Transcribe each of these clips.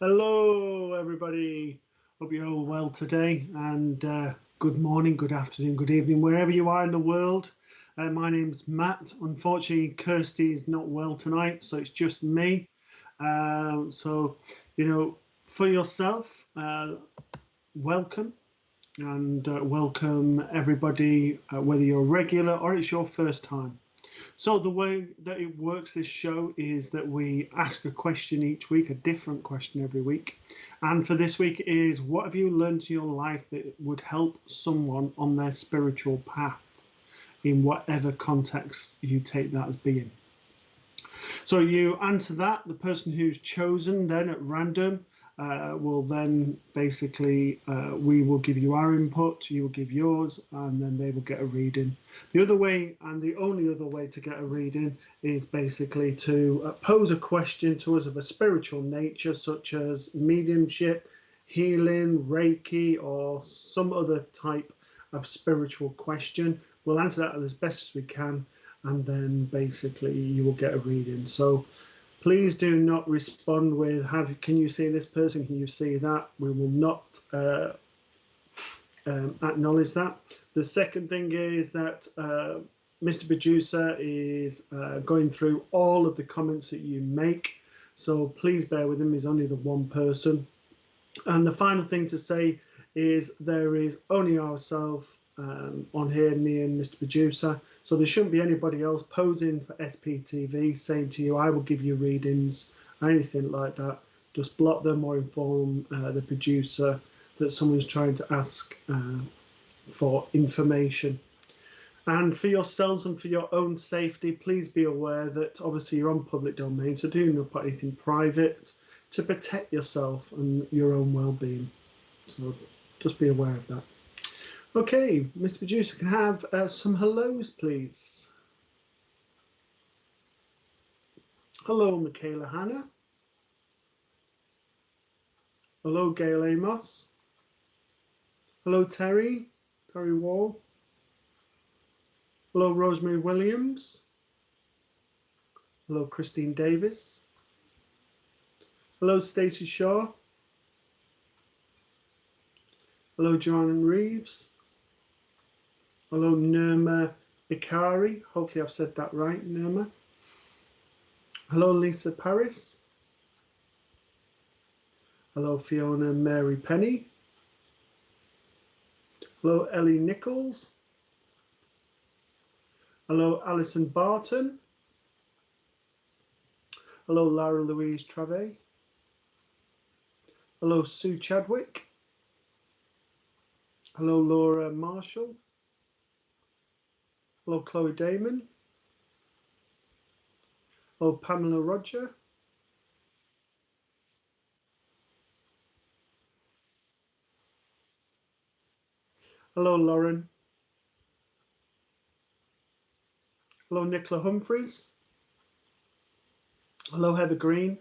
Hello, everybody. Hope you're all well today. And good morning, good afternoon, good evening, wherever you are in the world. My name's Matt. Unfortunately, Kirsty is not well tonight, so it's just me. So, for yourself, welcome and welcome everybody, whether you're a regular or it's your first time. So the way that it works, this show, is that we ask a question each week, a different question every week. And for this week is, what have you learned in your life that would help someone on their spiritual path in whatever context you take that as being? So you answer that. The person who's chosen then at random will then basically, we will give you our input, you will give yours, and then they will get a reading. The other way, and the only other way to get a reading, is basically to pose a question to us of a spiritual nature, such as mediumship, healing, Reiki, or some other type of spiritual question. We'll answer that as best as we can, and then basically you will get a reading. So please do not respond with, can you see this person? Can you see that? We will not acknowledge that. The second thing is that Mr. Producer is going through all of the comments that you make. So please bear with him. He's only the one person. And the final thing to say is there is only ourselves on here, me and Mr. Producer. So there shouldn't be anybody else posing for SPTV saying to you, I will give you readings or anything like that. Just block them or inform the producer that someone's trying to ask for information. And for yourselves and for your own safety, please be aware that obviously you're on public domain, so do not put anything private to protect yourself and your own well-being. So just be aware of that. Okay, Mr. Producer, can I have some hellos, please? Hello, Michaela Hanna. Hello, Gail Amos. Hello, Terry Wall. Hello, Rosemary Williams. Hello, Christine Davis. Hello, Stacey Shaw. Hello, Joanne Reeves. Hello, Nirma Ikari. Hopefully I've said that right, Nirma. Hello, Lisa Paris. Hello, Fiona Mary Penny. Hello, Ellie Nichols. Hello, Alison Barton. Hello, Lara Louise Trave. Hello, Sue Chadwick. Hello, Laura Marshall. Hello, Chloe Damon. Hello, Pamela Roger. Hello, Lauren. Hello, Nicola Humphreys. Hello, Heather Green.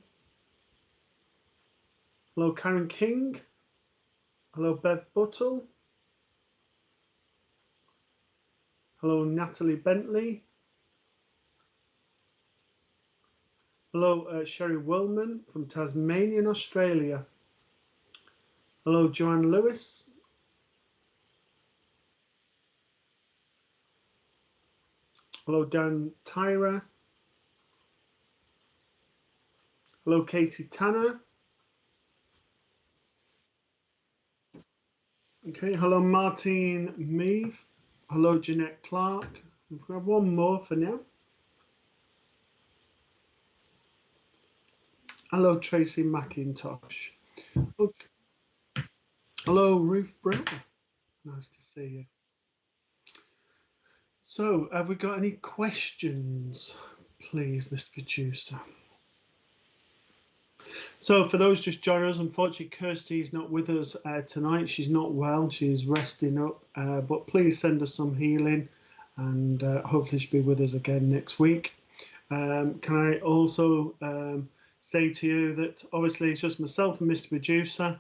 Hello, Karen King. Hello, Bev Buttle. Hello, Natalie Bentley. Hello, Sherry Wellman from Tasmania, Australia. Hello, Joanne Lewis. Hello, Dan Tyra. Hello, Casey Tanner. Okay, hello, Martine Meave. Hello, Jeanette Clark. We have one more for now. Hello, Tracy McIntosh. Okay. Hello, Ruth Brown. Nice to see you. So, have we got any questions, please, Mr. Producer? So, for those just joining us, unfortunately, Kirsty is not with us tonight. She's not well. She's resting up. But please send us some healing, and hopefully she'll be with us again next week. Can I also say to you that obviously it's just myself and Mr. Producer.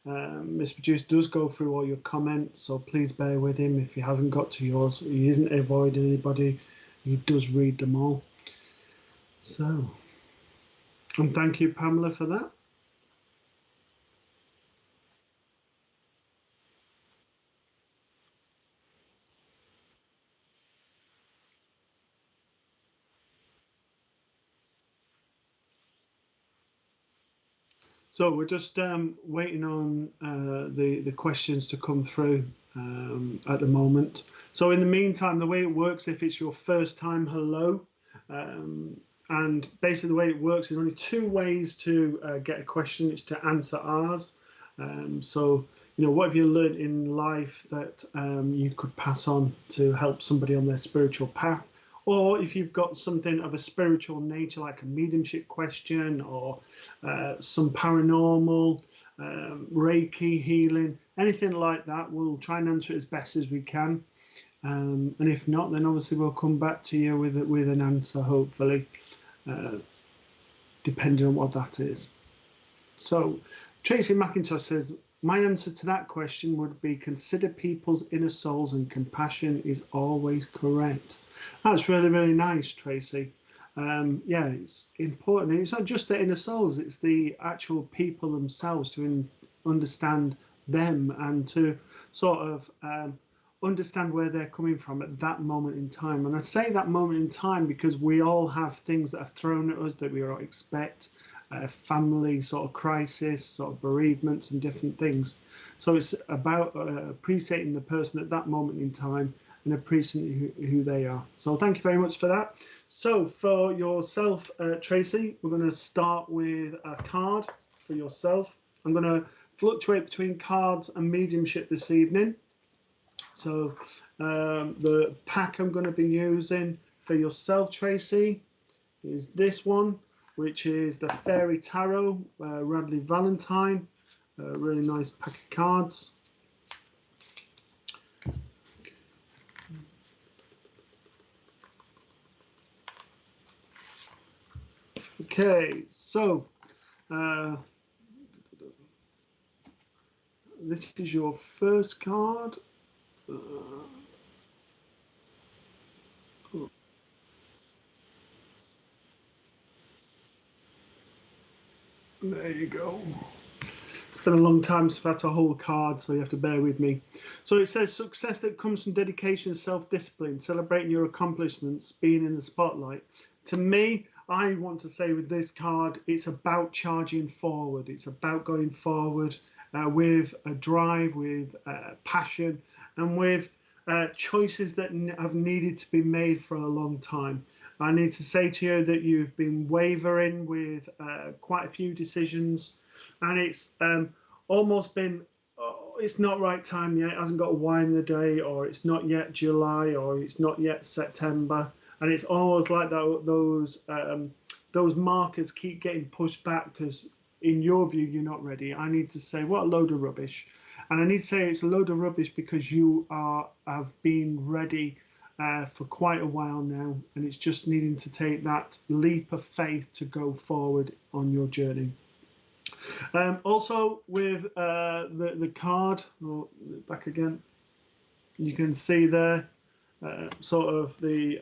Mr. Producer does go through all your comments, so please bear with him if he hasn't got to yours. He isn't avoiding anybody. He does read them all. So, and thank you, Pamela, for that. So we're just waiting on the questions to come through at the moment. So in the meantime, the way it works, if it's your first time, hello. And basically the way it works is only two ways to get a question. It's to answer ours. So, you know, what have you learned in life that you could pass on to help somebody on their spiritual path? Or if you've got something of a spiritual nature, like a mediumship question or some paranormal, Reiki, healing, anything like that, we'll try and answer it as best as we can. And if not, then obviously we'll come back to you with an answer, hopefully, depending on what that is. So Tracy McIntosh says, my answer to that question would be consider people's inner souls and compassion is always correct. That's really, really nice, Tracy. Yeah, it's important. And it's not just the inner souls, it's the actual people themselves, to understand them and to sort of understand where they're coming from at that moment in time. And I say that moment in time because we all have things that are thrown at us that we don't expect. Family sort of crisis, sort of bereavements and different things. So it's about appreciating the person at that moment in time and appreciating who they are. So thank you very much for that. So for yourself, Tracy, we're going to start with a card for yourself. I'm going to fluctuate between cards and mediumship this evening. So the pack I'm going to be using for yourself, Tracy, is this one, which is the Fairy Tarot, Radley Valentine. Really nice pack of cards. Okay, so this is your first card. There you go. It's been a long time since I've had to hold cards, so you have to bear with me. So it says success that comes from dedication, self-discipline, celebrating your accomplishments, being in the spotlight. To me, I want to say with this card, it's about charging forward. It's about going forward with a drive, with passion, and with choices that have needed to be made for a long time. I need to say to you that you've been wavering with quite a few decisions, and it's almost been, oh, it's not right time yet, it hasn't got a Y in the day, or it's not yet July, or it's not yet September, and it's almost like that, those markers keep getting pushed back because in your view you're not ready. I need to say, what a load of rubbish. And I need to say it's a load of rubbish because you have been ready for quite a while now, and it's just needing to take that leap of faith to go forward on your journey. Also with the card, or back again, you can see there sort of the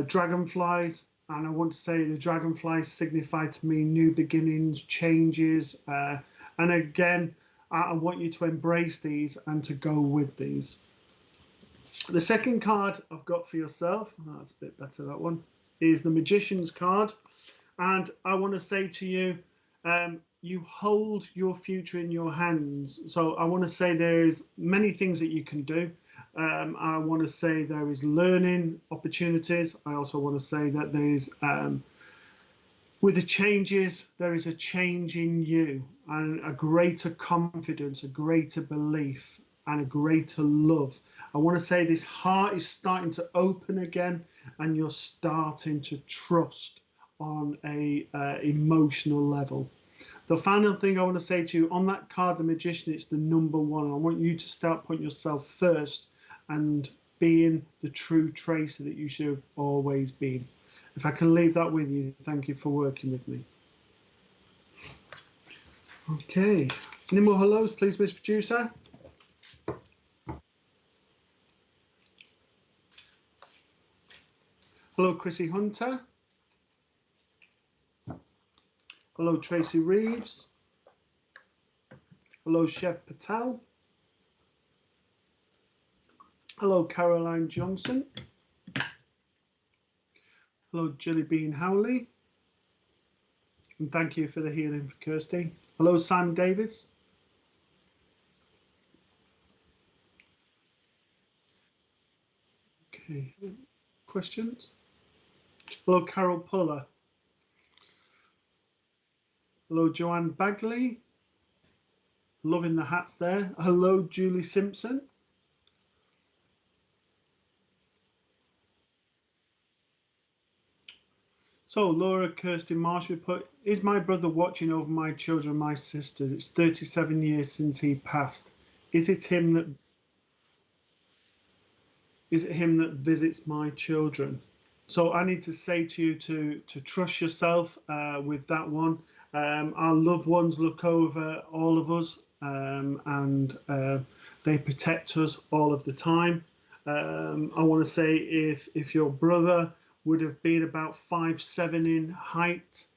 dragonflies, and I want to say the dragonflies signify to me new beginnings, changes, and again, I want you to embrace these and to go with these. The second card I've got for yourself, that's a bit better, that one, is the Magician's card. And I want to say to you, you hold your future in your hands. So I want to say there is many things that you can do. I want to say there is learning opportunities. I also want to say that there is, with the changes, there is a change in you and a greater confidence, a greater belief, and a greater love. I want to say this heart is starting to open again, and you're starting to trust on a emotional level. The final thing I want to say to you on that card, the Magician, it's the number one. I want you to start putting yourself first and being the true Tracer that you should have always been. If I can leave that with you, thank you for working with me. Okay, any more hellos, please, Miss Producer? Hello, Chrissy Hunter. Hello, Tracy Reeves. Hello, Chev Patel. Hello, Caroline Johnson. Hello, Jelly Bean Howley. And thank you for the healing for Kirsty. Hello, Sam Davis. Okay, questions? Hello, Carol Puller. Hello, Joanne Bagley. Loving the hats there. Hello, Julie Simpson. So, Laura Kirsty Marshall put, is my brother watching over my children, my sisters? It's 37 years since he passed. Is it him that visits my children? So I need to say to you to trust yourself with that one. Our loved ones look over all of us, and they protect us all of the time. I want to say if your brother would have been about 5'7" in height,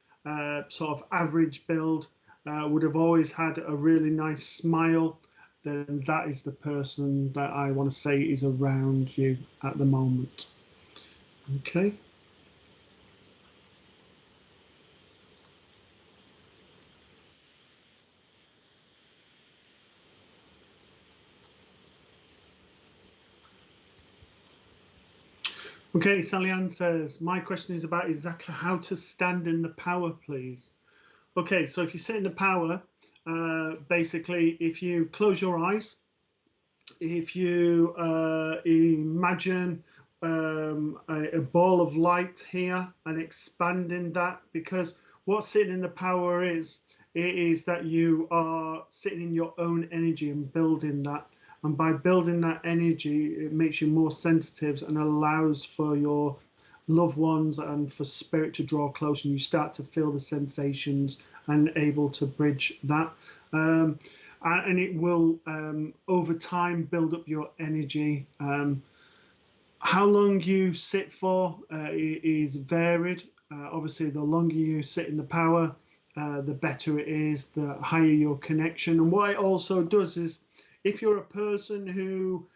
sort of average build, would have always had a really nice smile, then that is the person that I want to say is around you at the moment. Okay. Okay, Sally Ann says, my question is about exactly how to stand in the power, please. Okay, so if you sit in the power, basically, if you close your eyes, if you imagine a ball of light here and expanding that, because what sitting in the power is, it is that you are sitting in your own energy and building that. And by building that energy, it makes you more sensitive and allows for your loved ones and for spirit to draw close, and you start to feel the sensations and able to bridge that. And it will, over time, build up your energy. How long you sit for is varied. Obviously, the longer you sit in the power, the better it is, the higher your connection. And what it also does is, if you're a person who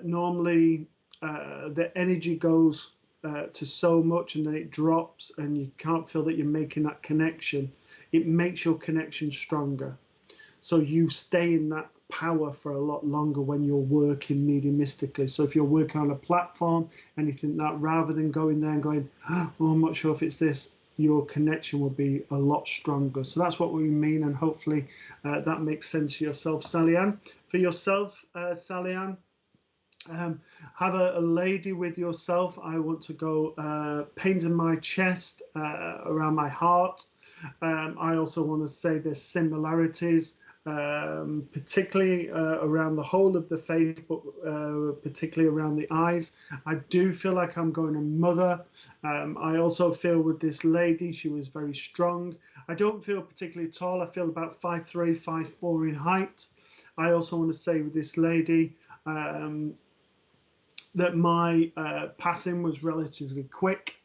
normally the energy goes to so much and then it drops and you can't feel that you're making that connection, it makes your connection stronger. So you stay in that power for a lot longer when you're working mediumistically. So if you're working on a platform and you think that, rather than going there and going, oh, I'm not sure if it's this, your connection will be a lot stronger. So that's what we mean, and hopefully that makes sense to yourself, Sally Ann. For yourself, Sally Ann, have a lady with yourself. I want to go pains in my chest, around my heart. I also want to say there's similarities, particularly around the whole of the face, but particularly around the eyes. I do feel like I'm going to mother. I also feel with this lady, she was very strong. I don't feel particularly tall. I feel about 5'3", 5'4" in height. I also want to say with this lady that my passing was relatively quick.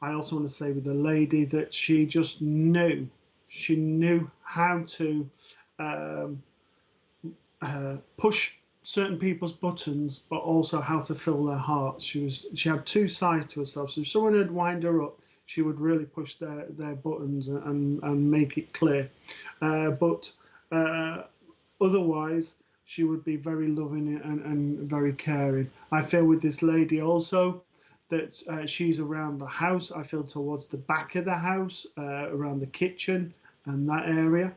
I also want to say with the lady that she just knew, she knew how to push certain people's buttons, but also how to fill their hearts. She had two sides to herself. So if someone would wind her up, she would really push their buttons and make it clear. But otherwise, she would be very loving and very caring. I feel with this lady also that she's around the house. I feel towards the back of the house, around the kitchen and that area.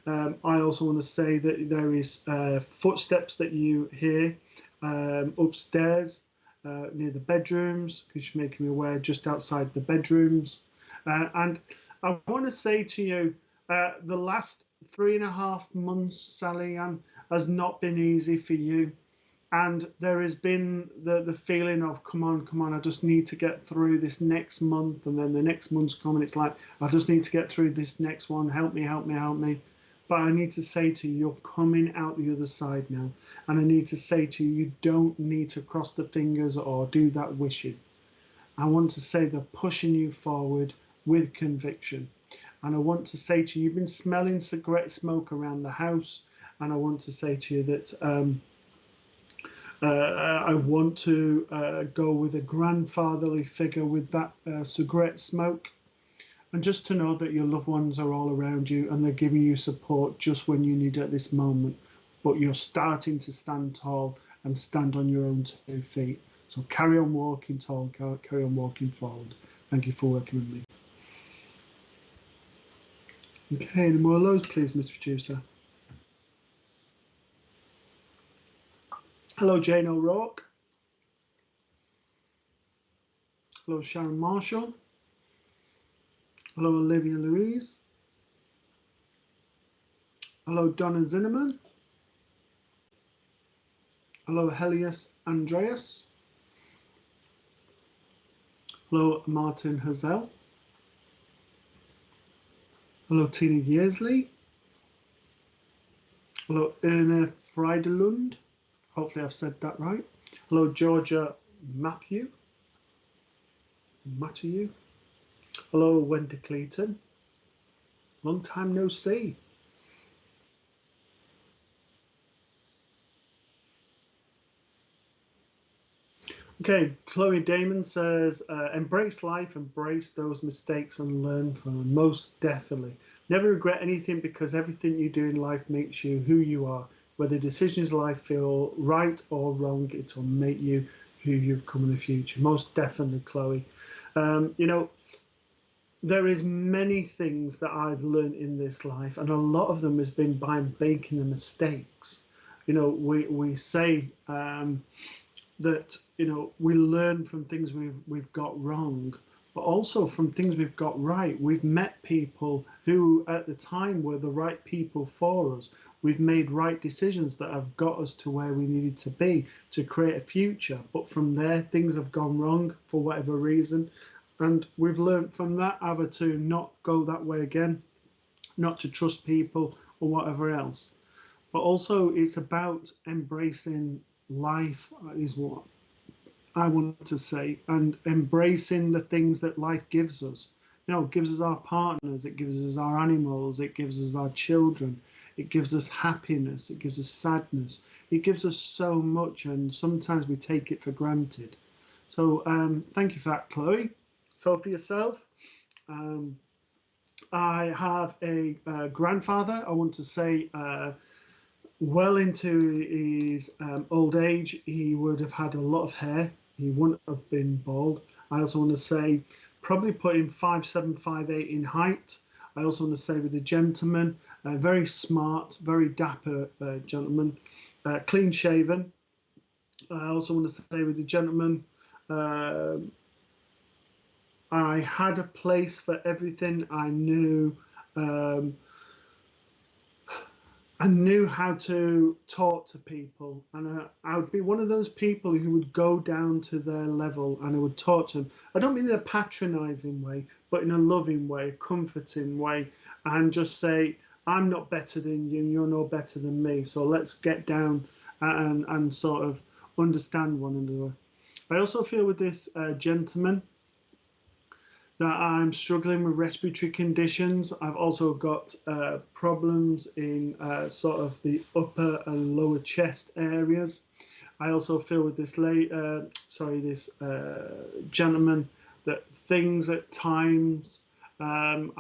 I also want to say that there is footsteps that you hear upstairs near the bedrooms, because she's making me aware just outside the bedrooms. And I want to say to you, the last 3.5 months, Sally Ann, has not been easy for you. And there has been the feeling of, come on, I just need to get through this next month. And then the next month's coming. It's like, I just need to get through this next one. Help me, help me, help me. But I need to say to you, you're coming out the other side now. And I need to say to you, you don't need to cross the fingers or do that wishing. I want to say they're pushing you forward with conviction. And I want to say to you, you've been smelling cigarette smoke around the house. And I want to say to you that I want to go with a grandfatherly figure with that cigarette smoke. And just to know that your loved ones are all around you and they're giving you support just when you need it at this moment. But you're starting to stand tall and stand on your own 2 feet. So carry on walking tall, carry on walking forward. Thank you for working with me. Okay, any more of those, please, Mr. Producer? Hello, Jane O'Rourke. Hello, Sharon Marshall. Hello, Olivia Louise. Hello, Donna Zinneman. Hello, Helios Andreas. Hello, Martin Hazel. Hello, Tina Yearsley. Hello, Erna Freidelund. Hopefully I've said that right. Hello, Georgia Matthew. Hello, Wendy Clayton. Long time no see. Okay, Chloe Damon says, embrace life, embrace those mistakes and learn from them. Most definitely. Never regret anything because everything you do in life makes you who you are. Whether decisions in life feel right or wrong, it will make you who you become in the future. Most definitely, Chloe. You know, there is many things that I've learned in this life, and a lot of them has been by making the mistakes. You know, we say that, you know, we learn from things we've got wrong, but also from things we've got right. We've met people who at the time were the right people for us. We've made right decisions that have got us to where we needed to be to create a future. But from there, things have gone wrong for whatever reason. And we've learned from that either to not go that way again, not to trust people or whatever else. But also it's about embracing life is what I want to say, and embracing the things that life gives us. You know, it gives us our partners, it gives us our animals, it gives us our children, it gives us happiness, it gives us sadness, it gives us so much, and sometimes we take it for granted. So thank you for that, Chloe. So for yourself, I have a grandfather. I want to say well into his old age, he would have had a lot of hair. He wouldn't have been bald. I also want to say probably put him 5'7", 5'8" in height. I also want to say with the gentleman, very smart, very dapper gentleman, clean shaven. I also want to say with the gentleman, I had a place for everything. I knew how to talk to people, and I would be one of those people who would go down to their level and I would talk to them. I don't mean in a patronizing way, but in a loving way, a comforting way, and just say, I'm not better than you, you're no better than me, so let's get down and sort of understand one another. I also feel with this gentleman that I'm struggling with respiratory conditions. I've also got problems in sort of the upper and lower chest areas. I also feel with this gentleman that things at times, you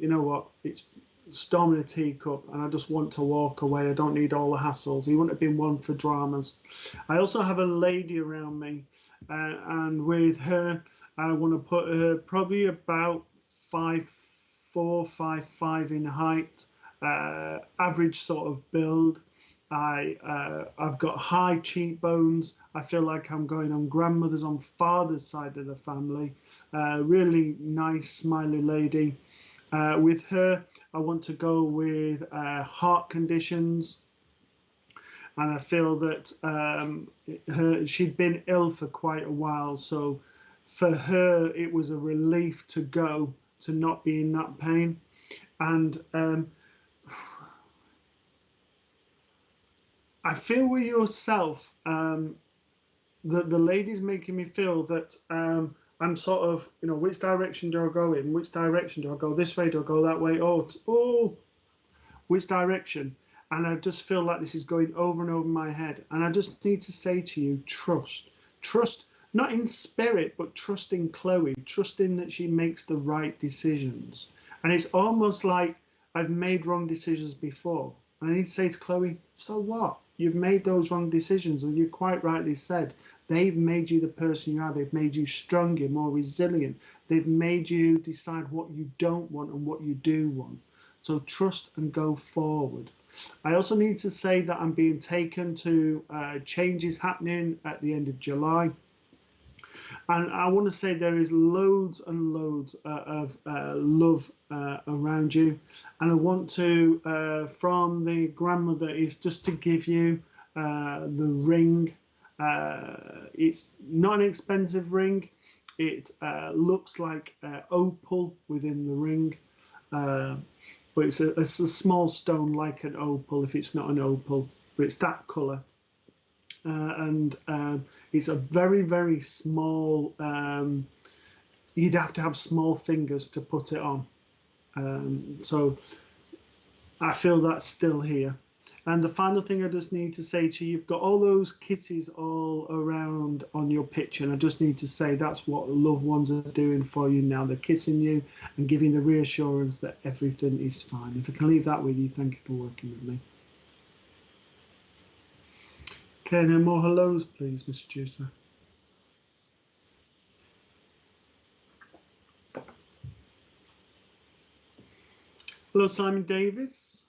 know what, it's storming a teacup and I just want to walk away. I don't need all the hassles. He wouldn't have been one for dramas. I also have a lady around me, and with her, I want to put her probably about 5'4", 5'5" in height, average sort of build. I've got high cheekbones. I feel like I'm going on grandmother's, on father's side of the family. Really nice, smiley lady. With her, I want to go with heart conditions. And I feel that she'd been ill for quite a while, so for her, it was a relief to go, to not be in that pain. And I feel with yourself, that the lady's making me feel that I'm sort of, you know, which direction do I go in? Which direction do I go this way? Do I go that way? Oh, which direction? And I just feel like this is going over and over my head. And I just need to say to you, trust. Trust not in spirit, but trusting Chloe, trusting that she makes the right decisions. And it's almost like I've made wrong decisions before. And I need to say to Chloe, so what? You've made those wrong decisions, and you quite rightly said they've made you the person you are. They've made you stronger, more resilient. They've made you decide what you don't want and what you do want. So trust and go forward. I also need to say that I'm being taken to changes happening at the end of July. And I want to say there is loads and loads of love around you. And I want to, from the grandmother, is just to give you the ring. It's not an expensive ring. It looks like opal within the ring. But it's a small stone like an opal, if it's not an opal. But it's that colour. And it's a very, very small, you'd have to have small fingers to put it on. So I feel that's still here. And the final thing I just need to say to you, you've got all those kisses all around on your picture, and I just need to say that's what loved ones are doing for you now. They're kissing you and giving the reassurance that everything is fine. If I can leave that with you, thank you for working with me. Okay, no more hellos, please, Mr. Juicer. Hello, Simon Davis.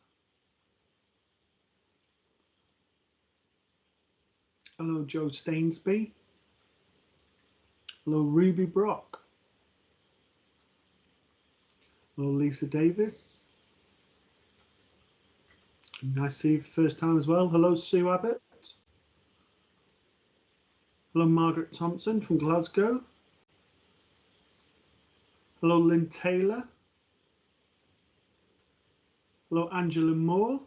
Hello, Joe Stainsby. Hello, Ruby Brock. Hello, Lisa Davis. Nice to see you first time as well. Hello, Sue Abbott. Hello, Margaret Thompson from Glasgow. Hello, Lynn Taylor. Hello, Angela Moore.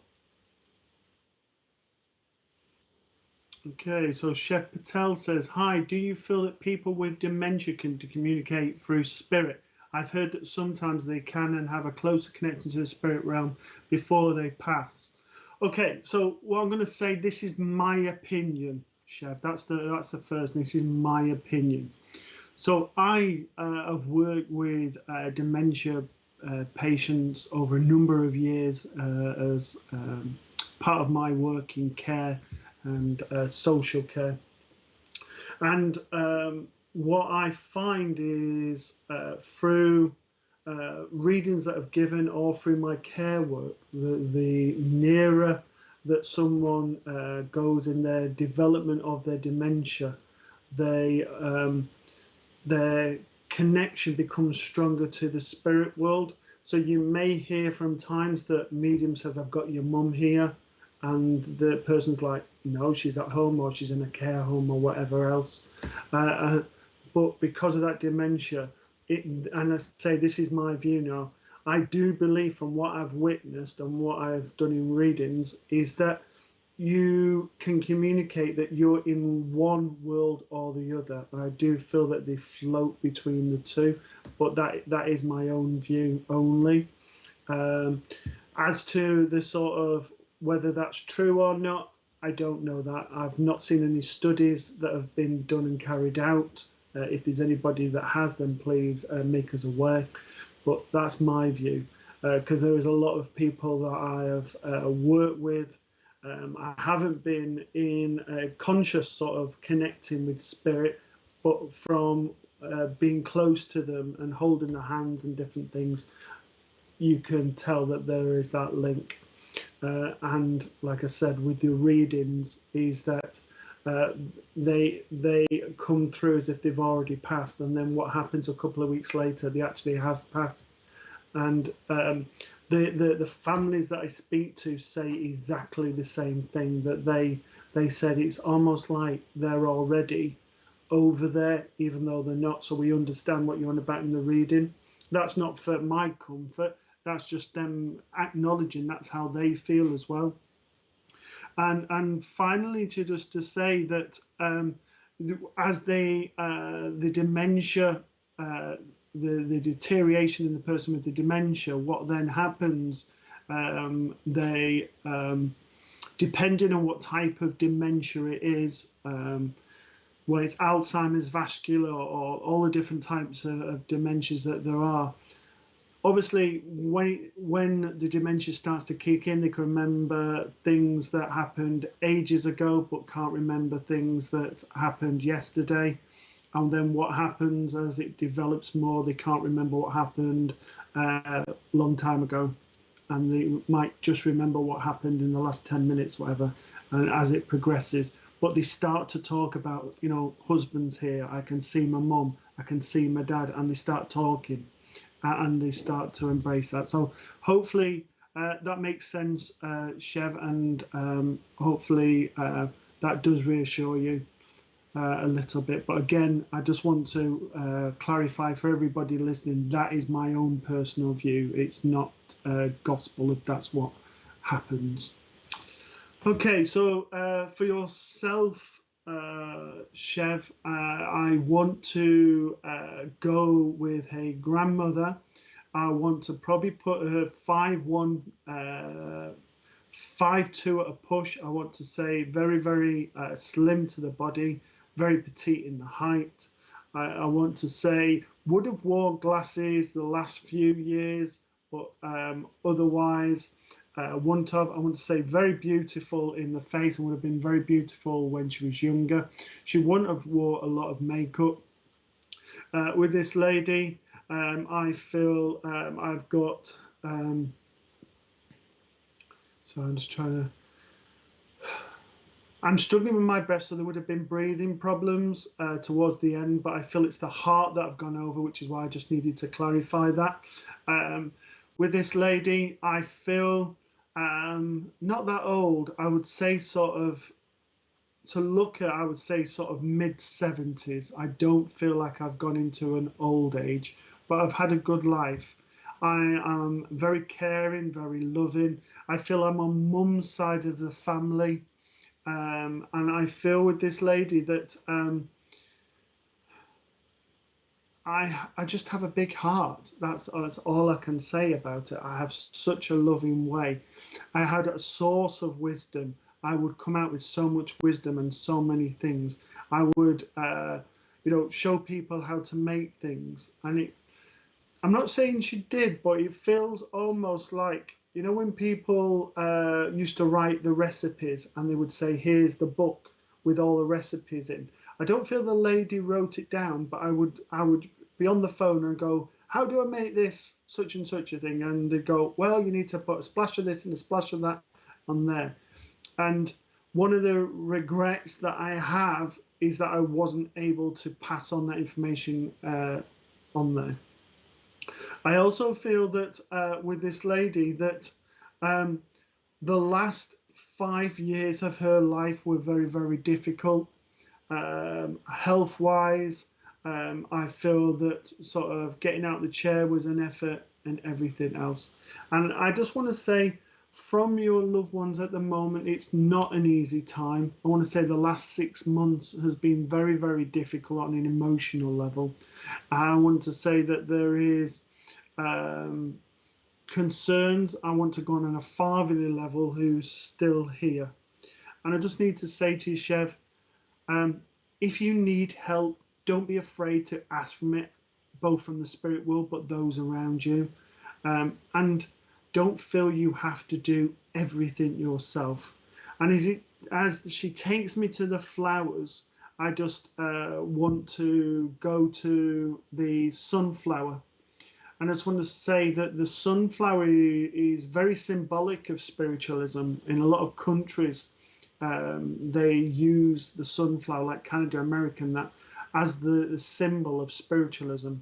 Okay, so Chef Patel says, hi, do you feel that people with dementia can communicate through spirit? I've heard that sometimes they can and have a closer connection to the spirit realm before they pass. Okay, so what I'm going to say, this is my opinion, Chef. That's the first. This is my opinion. So I have worked with dementia patients over a number of years as part of my work in care and social care. And what I find is through readings that I've given or through my care work, the nearer that someone goes in their development of their dementia, their connection becomes stronger to the spirit world. So you may hear from times that medium says, I've got your mum here, and the person's like, no, she's at home or she's in a care home or whatever else. But because of that dementia, and I say this is my view now, I do believe from what I've witnessed and what I've done in readings is that you can communicate that you're in one world or the other. And I do feel that they float between the two, but that is my own view only. As to the sort of whether that's true or not, I don't know that. I've not seen any studies that have been done and carried out. If there's anybody that has them, please make us aware. But that's my view, because there is a lot of people that I have worked with. I haven't been in a conscious sort of connecting with spirit, but from being close to them and holding their hands and different things, you can tell that there is that link. And like I said, with the readings, is that they come through as if they've already passed, and then what happens a couple of weeks later, they actually have passed. And the families that I speak to say exactly the same thing, that they said it's almost like they're already over there, even though they're not. So we understand what you're on about in the reading. That's not for my comfort. That's just them acknowledging that's how they feel as well. And finally, to say that as the dementia, the deterioration in the person with the dementia, what then happens, depending on what type of dementia it is, well, it's Alzheimer's, vascular, or all the different types of dementias that there are. Obviously, when the dementia starts to kick in, they can remember things that happened ages ago, but can't remember things that happened yesterday. And then what happens as it develops more, they can't remember what happened a long time ago. And they might just remember what happened in the last 10 minutes, whatever, and as it progresses. But they start to talk about, you know, husband's here, I can see my mum, I can see my dad, and they start talking and they start to embrace that. So hopefully that makes sense, Chev, and hopefully that does reassure you a little bit. But again, I just want to clarify for everybody listening, that is my own personal view. It's not gospel if that's what happens. Okay, so for yourself, Chev, I want to go with a grandmother. I want to probably put her 5'1", 5'2" at a push. I want to say very, very slim to the body, very petite in the height. I want to say would have worn glasses the last few years, but otherwise, I want to say very beautiful in the face and would have been very beautiful when she was younger. She wouldn't have wore a lot of makeup. With this lady, I feel I've got. So I'm just trying to. I'm struggling with my breath, so there would have been breathing problems towards the end, but I feel it's the heart that I've gone over, which is why I just needed to clarify that. With this lady, I feel not that old. I would say sort of, to look at, I would say sort of mid-70s. I don't feel like I've gone into an old age, but I've had a good life. I am very caring, very loving. I feel I'm on mum's side of the family. And I feel with this lady that I just have a big heart. That's all I can say about it. I have such a loving way. I had a source of wisdom. I would come out with so much wisdom and so many things. I would, show people how to make things. And I'm not saying she did, but it feels almost like, you know, when people used to write the recipes and they would say, here's the book with all the recipes in. I don't feel the lady wrote it down, but I would be on the phone and go, how do I make this such and such a thing? And they'd go, well, you need to put a splash of this and a splash of that on there. And one of the regrets that I have is that I wasn't able to pass on that information on there. I also feel that with this lady that the last 5 years of her life were very, very difficult. Health-wise, I feel that sort of getting out of the chair was an effort and everything else. And I just want to say, from your loved ones at the moment, it's not an easy time. I want to say the last 6 months has been very, very difficult on an emotional level. I want to say that there is concerns. I want to go on a fatherly level who's still here. And I just need to say to you, Chev, if you need help, don't be afraid to ask from it, both from the spirit world, but those around you. And don't feel you have to do everything yourself. And as she takes me to the flowers, I just want to go to the sunflower. And I just want to say that the sunflower is very symbolic of spiritualism. In a lot of countries, they use the sunflower, like Canada, American, that as the symbol of spiritualism,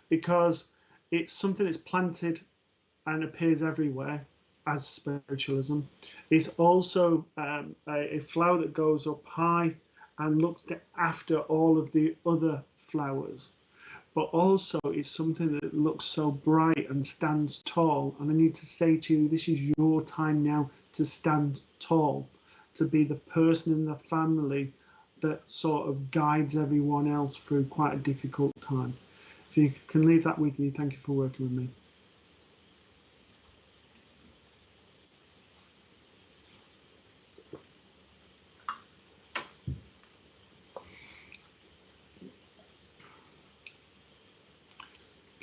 because it's something that's planted and appears everywhere as spiritualism. It's also a flower that goes up high and looks after all of the other flowers. But also it's something that looks so bright and stands tall. And I need to say to you, this is your time now to stand tall, to be the person in the family that sort of guides everyone else through quite a difficult time. If you can leave that with me, thank you for working with me.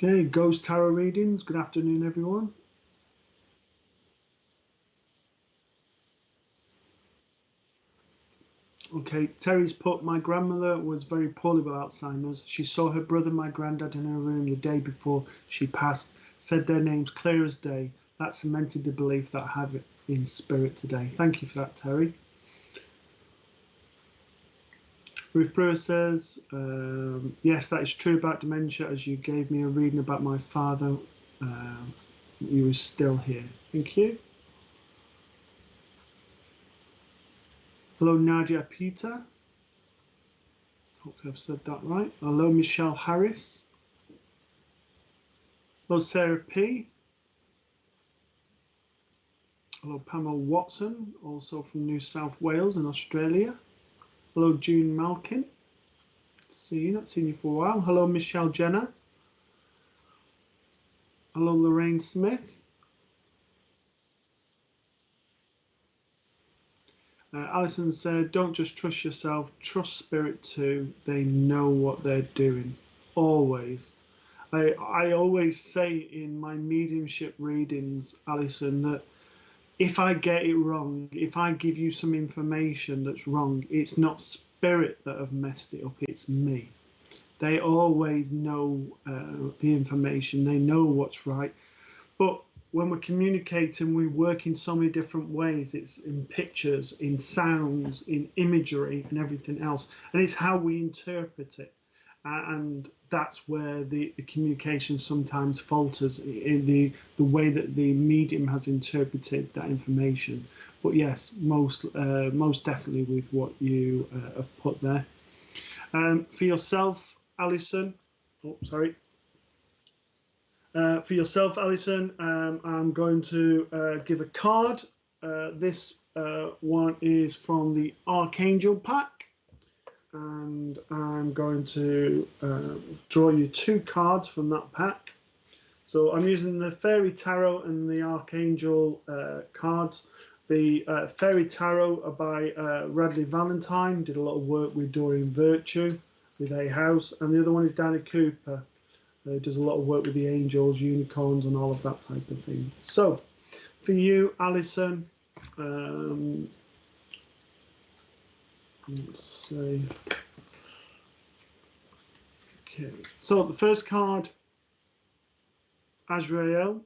Okay, Ghost Tarot readings. Good afternoon, everyone. Okay, Terry's put, my grandmother was very poorly with Alzheimer's. She saw her brother, my granddad, in her room the day before she passed, said their names clear as day. That cemented the belief that I have it in spirit today. Thank you for that, Terry. Ruth Brewer says, yes, that is true about dementia, as you gave me a reading about my father. He was still here. Thank you. Hello, Nadia Peter. Hopefully I've said that right. Hello, Michelle Harris. Hello, Sarah P. Hello, Pamela Watson, also from New South Wales in Australia. Hello, June Malkin. See you, not seen you for a while. Hello, Michelle Jenner. Hello, Lorraine Smith. Alison said, don't just trust yourself, trust spirit too. They know what they're doing. Always. I always say in my mediumship readings, Alison, that if I get it wrong, if I give you some information that's wrong, it's not spirit that have messed it up, it's me. They always know the information, they know what's right. But when we're communicating, we work in so many different ways. It's in pictures, in sounds, in imagery, and everything else. And it's how we interpret it. And that's where the communication sometimes falters, in the way that the medium has interpreted that information. But yes, most definitely with what you have put there. For yourself, Alison, oh, sorry. For yourself, Alison, I'm going to give a card. This one is from the Archangel pack. And I'm going to draw you 2 cards from that pack. So I'm using the Fairy Tarot and the Archangel cards. The Fairy Tarot are by Radley Valentine, did a lot of work with Doreen Virtue, with A House, and the other one is Danny Cooper. Does a lot of work with the angels, unicorns, and all of that type of thing. So, for you, Alison, let's see. Okay, so the first card, Azrael.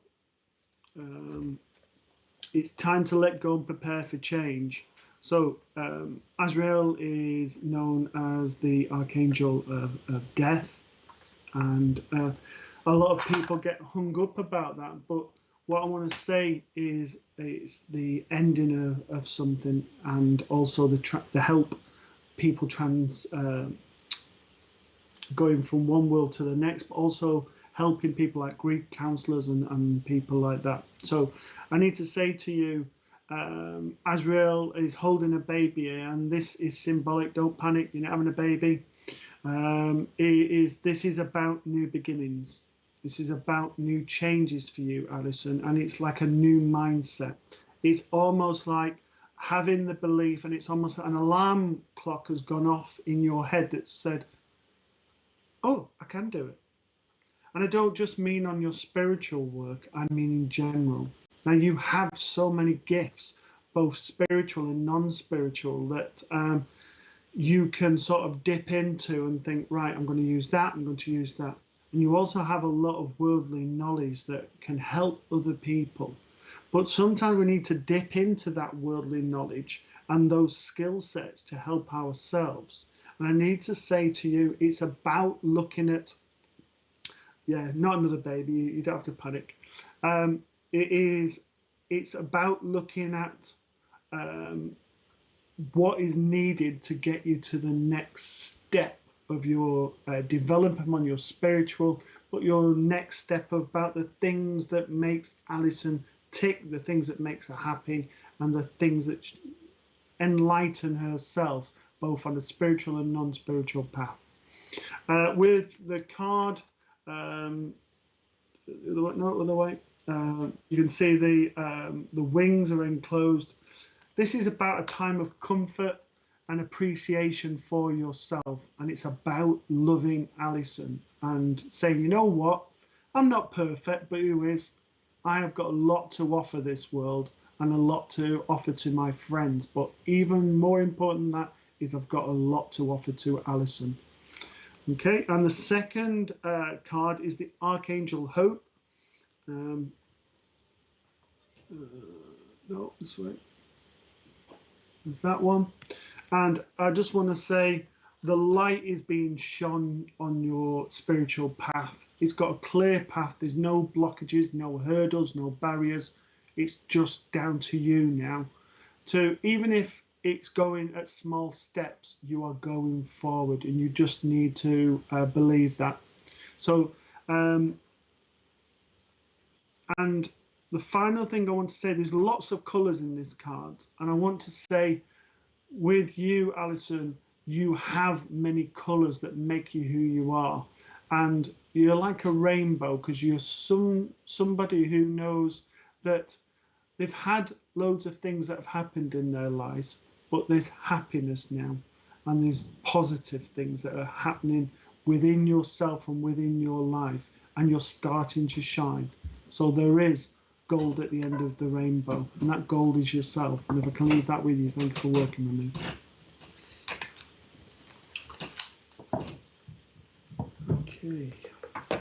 It's time to let go and prepare for change. So, Azrael is known as the Archangel of Death. And a lot of people get hung up about that, but what I want to say is it's the ending of something, and also the help people going from one world to the next, but also helping people like grief counselors and people like that. So I need to say to you, Azrael is holding a baby, and this is symbolic. Don't panic, you're not having a baby. This is about new beginnings. This is about new changes for you, Alison, and it's like a new mindset. It's almost like having the belief, and it's almost like an alarm clock has gone off in your head that said, oh, I can do it. And I don't just mean on your spiritual work, I mean in general. Now, you have so many gifts, both spiritual and non-spiritual, that you can sort of dip into and think, right, I'm going to use that, I'm going to use that. And you also have a lot of worldly knowledge that can help other people. But sometimes we need to dip into that worldly knowledge and those skill sets to help ourselves. And I need to say to you, it's about looking at, yeah, not another baby, you don't have to panic. It's about looking at what is needed to get you to the next step of your development on your spiritual, but your next step about the things that makes Alison tick, the things that makes her happy, and the things that enlighten herself, both on a spiritual and non-spiritual path. With the card, no, other way. You can see the wings are enclosed. This is about a time of comfort and appreciation for yourself, and it's about loving Alison and saying, you know what, I'm not perfect, but who is? I have got a lot to offer this world and a lot to offer to my friends. But even more important than that is I've got a lot to offer to Alison. Okay, and the second card is the Archangel Hope. No, this way. There's that one. And I just want to say the light is being shone on your spiritual path. It's got a clear path. There's no blockages, no hurdles, no barriers. It's just down to you now. To even if it's going at small steps, you are going forward, and you just need to believe that. So, and the final thing I want to say, there's lots of colours in this card, and I want to say, with you, Alison, you have many colours that make you who you are, and you're like a rainbow because you're somebody who knows that they've had loads of things that have happened in their lives, but there's happiness now, and there's positive things that are happening within yourself and within your life, and you're starting to shine. So there is gold at the end of the rainbow, and that gold is yourself. And if I can leave that with you, thank you for working with me. Okay.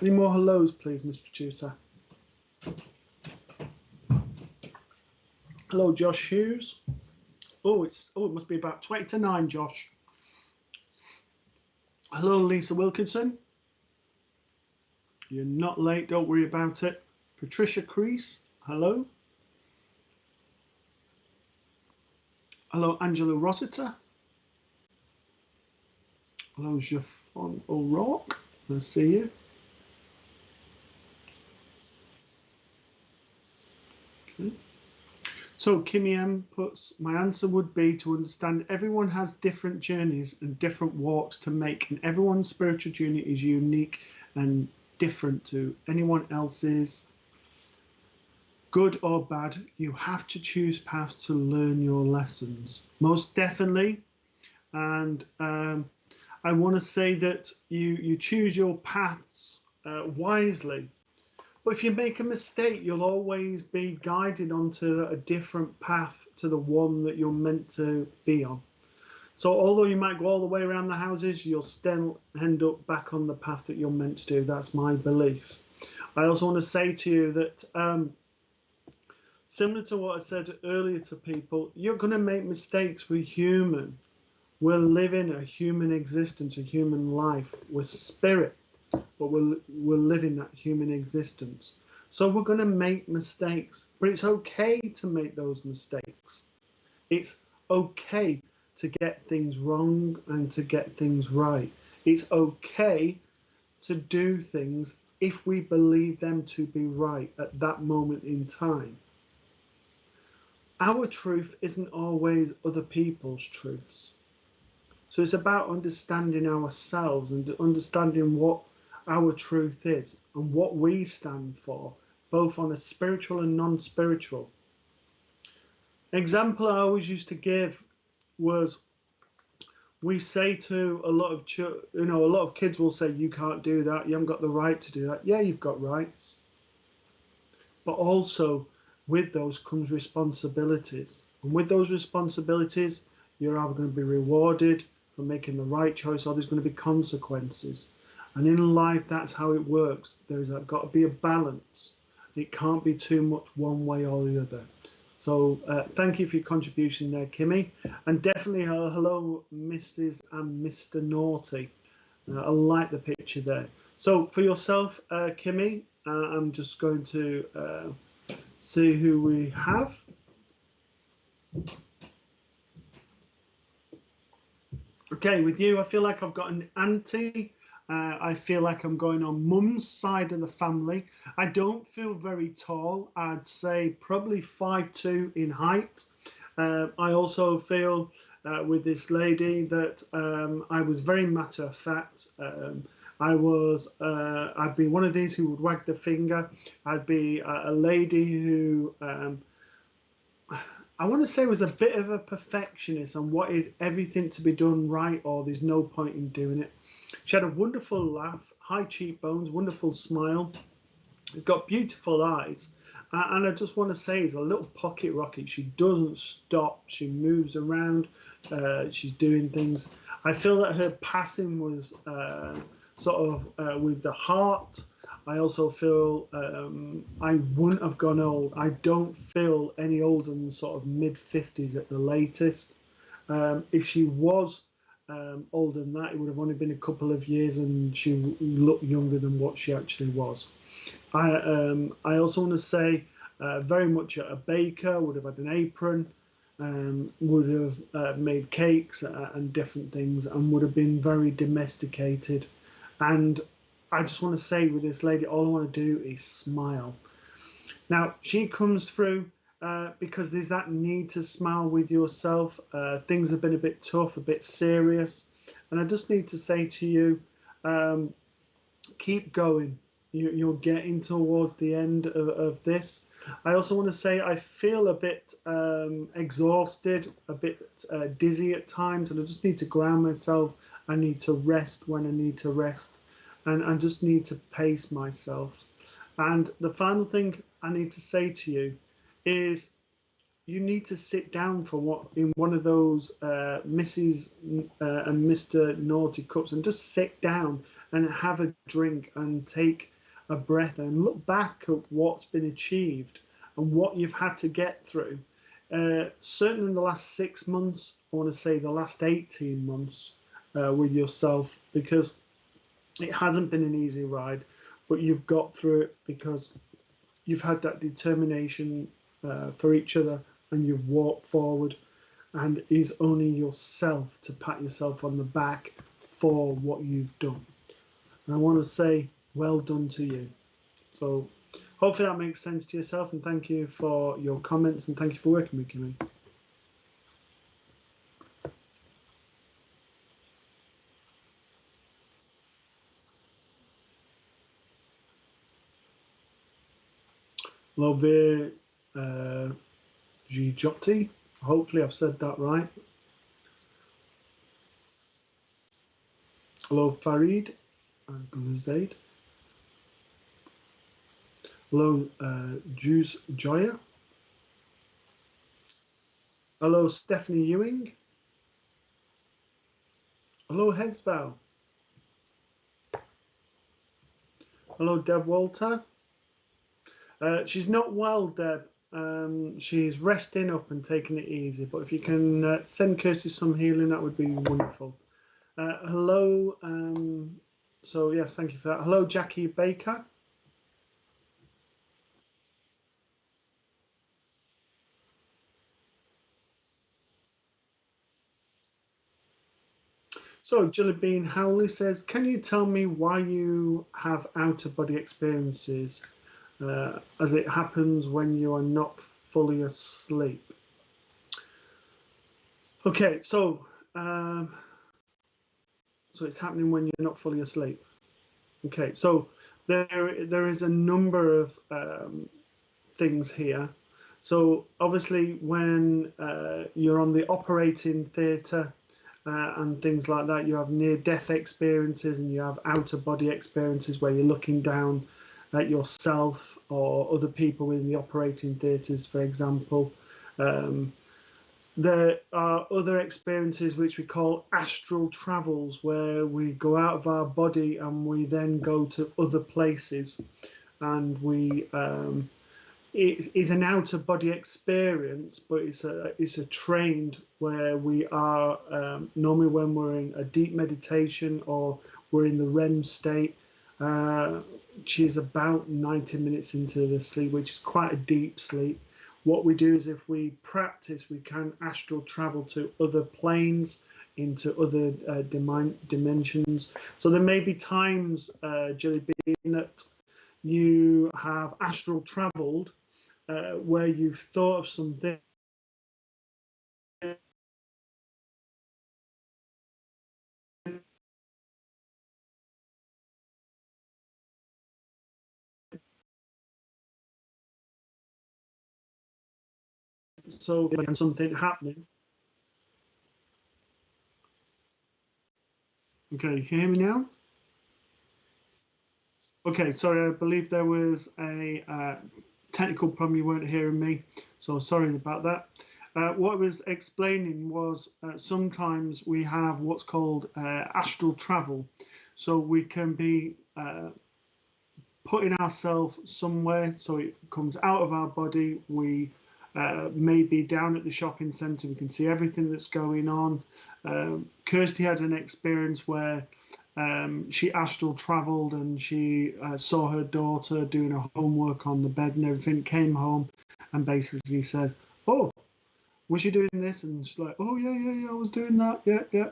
Any more hellos, please, Mr. Tutor? Hello, Josh Hughes. Oh, it must be about 20 to 9, Josh. Hello, Lisa Wilkinson. You're not late, don't worry about it. Patricia Crease, hello. Hello, Angela Rossiter. Hello, Jafon O'Rourke. I see you. Okay. So Kimmy M puts, my answer would be to understand everyone has different journeys and different walks to make, and everyone's spiritual journey is unique and different to anyone else's. Good or bad, you have to choose paths to learn your lessons. Most definitely. And I want to say that you choose your paths wisely. But if you make a mistake, you'll always be guided onto a different path to the one that you're meant to be on. So although you might go all the way around the houses, you'll still end up back on the path that you're meant to do. That's my belief. I also want to say to you that similar to what I said earlier to people, you're going to make mistakes. We're human. We're living a human existence, a human life. We're spirit, but we're living that human existence. So we're going to make mistakes, but it's okay to make those mistakes. It's okay to get things wrong and to get things right. It's okay to do things if we believe them to be right at that moment in time. Our truth isn't always other people's truths. So it's about understanding ourselves and understanding what our truth is and what we stand for, both on a spiritual and non-spiritual. An example I always used to give was, we say to a lot of a lot of kids will say, you can't do that, you haven't got the right to do that. Yeah, you've got rights, but also with those comes responsibilities, and with those responsibilities you're either going to be rewarded for making the right choice, or there's going to be consequences. And in life, that's how it works. There's got to be a balance. It can't be too much one way or the other. So thank you for your contribution there, Kimmy. And definitely hello, Mrs. and Mr. Naughty. I like the picture there. So for yourself, Kimmy, I'm just going to see who we have. Okay, with you, I feel like I've got an auntie. I feel like I'm going on mum's side of the family. I don't feel very tall. I'd say probably 5'2" in height. I also feel with this lady that I was very matter of fact. I'd be one of these who would wag the finger. I'd be a lady who I want to say was a bit of a perfectionist and wanted everything to be done right, or there's no point in doing it. She had a wonderful laugh, high cheekbones, wonderful smile. She's got beautiful eyes. And I just want to say, it's a little pocket rocket. She doesn't stop. She moves around. She's doing things. I feel that her passing was sort of with the heart. I also feel I wouldn't have gone old. I don't feel any older than sort of mid-50s at the latest. If she was older than that, it would have only been a couple of years and she looked younger than what she actually was. I also want to say very much a baker, would have had an apron, would have made cakes and different things, and would have been very domesticated. And I just want to say with this lady, all I want to do is smile. Now, she comes through because there's that need to smile with yourself. Things have been a bit tough, a bit serious. And I just need to say to you, keep going. You're getting towards the end of this. I also want to say I feel a bit exhausted, a bit dizzy at times, and I just need to ground myself. I need to rest when I need to rest, and I just need to pace myself. And the final thing I need to say to you is you need to sit down for what in one of those Mrs. And Mr. Naughty cups and just sit down and have a drink and take a breath and look back at what's been achieved and what you've had to get through. Certainly in the last 6 months, I want to say the last 18 months with yourself, because it hasn't been an easy ride, but you've got through it because you've had that determination for each other and you've walked forward, and it is only yourself to pat yourself on the back for what you've done. And I want to say well done to you. So hopefully that makes sense to yourself, and thank you for your comments and thank you for working with me. Love Gijotti. Hopefully I've said that right. Hello Farid and Blizzade. Hello Juice Joya. Hello Stephanie Ewing. Hello Hezval. Hello Deb Walter. She's not well, Deb. She's resting up and taking it easy, but if you can send Kirsty some healing, that would be wonderful. Hello, so yes, thank you for that. Hello, Jackie Baker. So Jellybean Howley says, can you tell me why you have out-of-body experiences as it happens when you are not fully asleep? Okay, so it's happening when you're not fully asleep. Okay, so there is a number of things here. So obviously when you're on the operating theatre and things like that, you have near-death experiences and you have out-of-body experiences where you're looking down at yourself or other people in the operating theatres, for example. There are other experiences which we call astral travels, where we go out of our body and we then go to other places, and we it is an out-of-body experience, but it's a trained where we are normally when we're in a deep meditation or we're in the REM state, which is about 90 minutes into the sleep, which is quite a deep sleep. What we do is, if we practice, we can astral travel to other planes, into other dimensions. So there may be times, Jellybean, that you have astral traveled where you've thought of something so something happening. Okay, you can hear me now? Okay, sorry, I believe there was a technical problem. You weren't hearing me, so sorry about that. What I was explaining was sometimes we have what's called astral travel. So we can be putting ourselves somewhere, so it comes out of our body. We may be down at the shopping centre, we can see everything that's going on. Kirsty had an experience where she astral travelled and she saw her daughter doing her homework on the bed and everything, came home and basically said, "Oh, was you doing this?" And she's like, "Oh, yeah, I was doing that, yeah."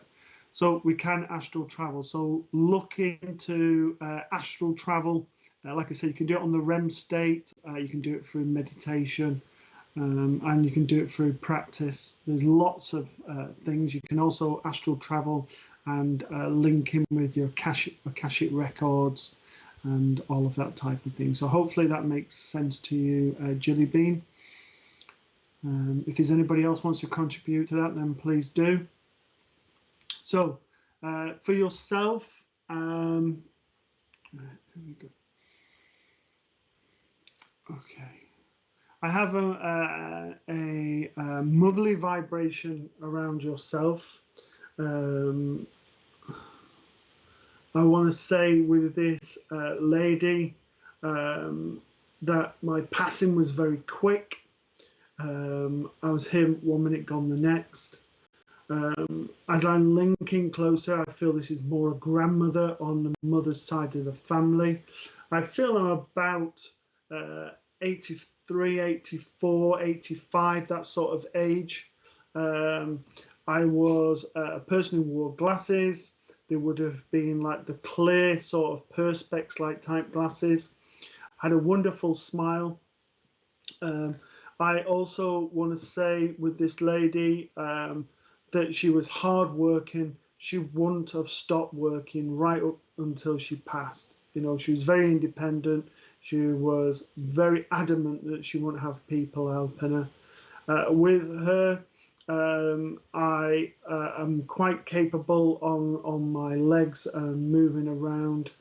So we can astral travel. So look into astral travel. Like I said, you can do it on the REM state, you can do it through meditation, and you can do it through practice. There's lots of things. You can also astral travel and link in with your Akashic records and all of that type of thing. So hopefully that makes sense to you, Jilly Bean. If there's anybody else wants to contribute to that, then please do. So for yourself, here we go. Okay. I have a motherly vibration around yourself. I want to say with this lady that my passing was very quick. I was here 1 minute, gone the next. As I'm linking closer, I feel this is more a grandmother on the mother's side of the family. I feel I'm about 83, 84, 85, that sort of age. I was a person who wore glasses. They would have been like the clear sort of perspex like type glasses. Had a wonderful smile. I also want to say with this lady that she was hardworking. She wouldn't have stopped working right up until she passed. You know, she was very independent. She was very adamant that she wouldn't have people helping her. With her, I am quite capable on my legs and moving around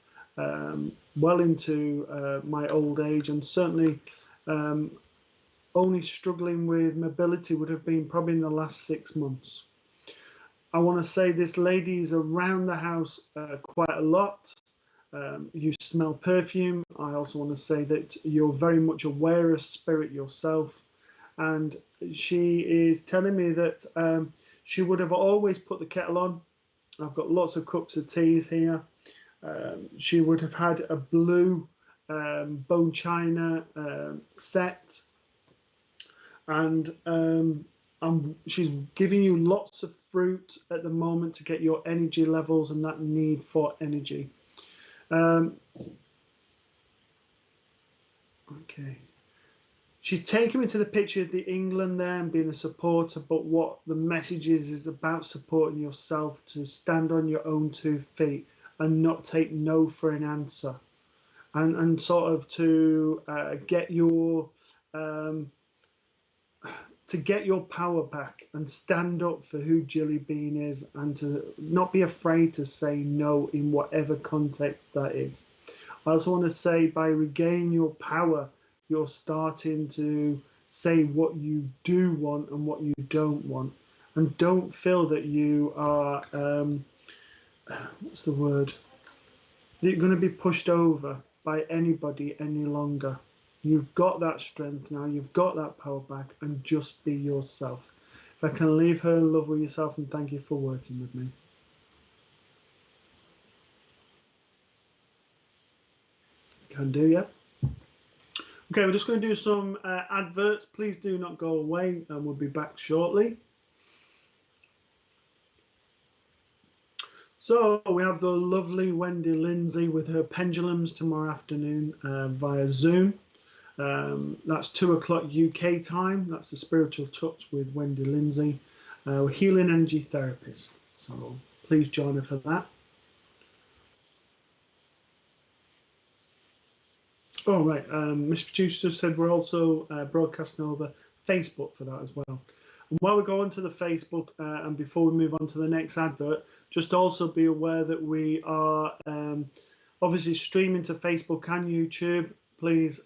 well into my old age, and certainly only struggling with mobility would have been probably in the last 6 months. I want to say this lady is around the house quite a lot. You smell perfume. I also want to say that you're very much aware of spirit yourself. And she is telling me that she would have always put the kettle on. I've got lots of cups of teas here. She would have had a blue bone china set. And she's giving you lots of fruit at the moment to get your energy levels and that need for energy. Okay. She's taken me to the picture of the England there and being a supporter, but what the message is about supporting yourself to stand on your own 2 feet and not take no for an answer, and sort of to get your power back and stand up for who Jilly Bean is, and to not be afraid to say no in whatever context that is. I also want to say by regaining your power, you're starting to say what you do want and what you don't want. And don't feel that you are, what's the word? You're going to be pushed over by anybody any longer. You've got that strength now, you've got that power back, and just be yourself. If I can leave her in love with yourself, and thank you for working with me. Can do, yeah. Okay, we're just going to do some adverts. Please do not go away, and we'll be back shortly. So we have the lovely Wendy Lindsay with her pendulums tomorrow afternoon via Zoom. That's 2 o'clock UK time. That's the Spiritual Touch with Wendy Lindsay, healing energy therapist. So please join her for that. Oh, right. Mr. Producer said we're also broadcasting over Facebook for that as well. And while we go on to the Facebook, and before we move on to the next advert, just also be aware that we are obviously streaming to Facebook and YouTube. Please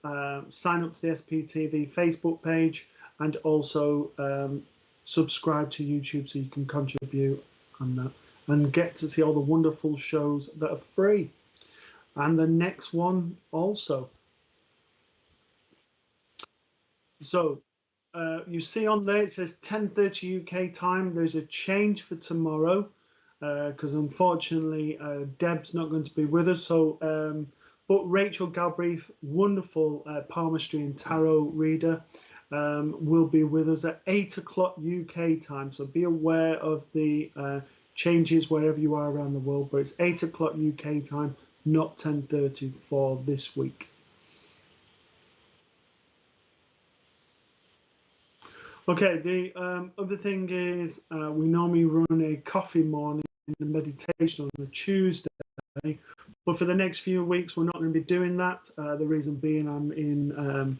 sign up to the SPTV Facebook page, and also subscribe to YouTube so you can contribute on that and get to see all the wonderful shows that are free. And the next one also. So you see on there it says 10:30 UK time. There's a change for tomorrow because unfortunately Deb's not going to be with us. So, but Rachel Galbraith, wonderful palmistry and tarot reader, will be with us at 8 o'clock UK time. So be aware of the changes wherever you are around the world. But it's 8 o'clock UK time, not 10:30 for this week. Okay, the other thing is we normally run a coffee morning and meditation on a Tuesday, but for the next few weeks we're not going to be doing that. The reason being I'm in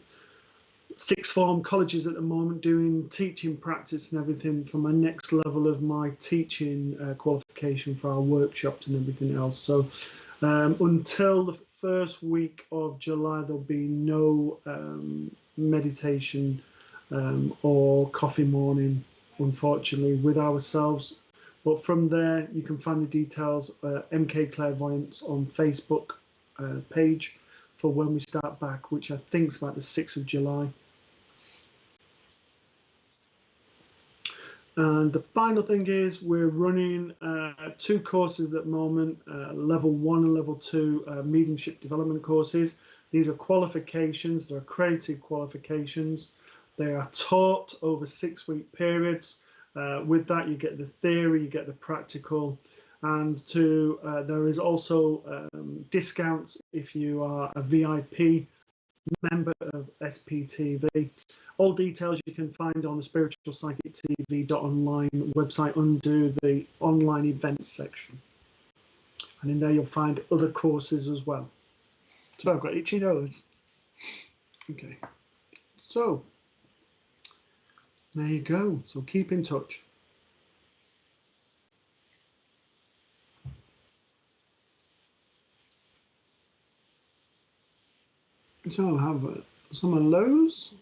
sixth form colleges at the moment doing teaching practice and everything for my next level of my teaching qualification for our workshops and everything else. So until the first week of July there'll be no meditation or coffee morning, unfortunately, with ourselves. But from there, you can find the details, MK Clairvoyance on Facebook page for when we start back, which I think is about the 6th of July. And the final thing is we're running 2 courses at the moment, level 1 and level 2 mediumship development courses. These are qualifications, they're accredited qualifications. They are taught over 6-week periods. With that, you get the theory, you get the practical, and there is also discounts if you are a VIP member of SPTV. All details you can find on the spiritualpsychictv.online website under the online events section. And in there, you'll find other courses as well. So I've got itchy nose. Okay. So there you go. So keep in touch. So I'll have some of those.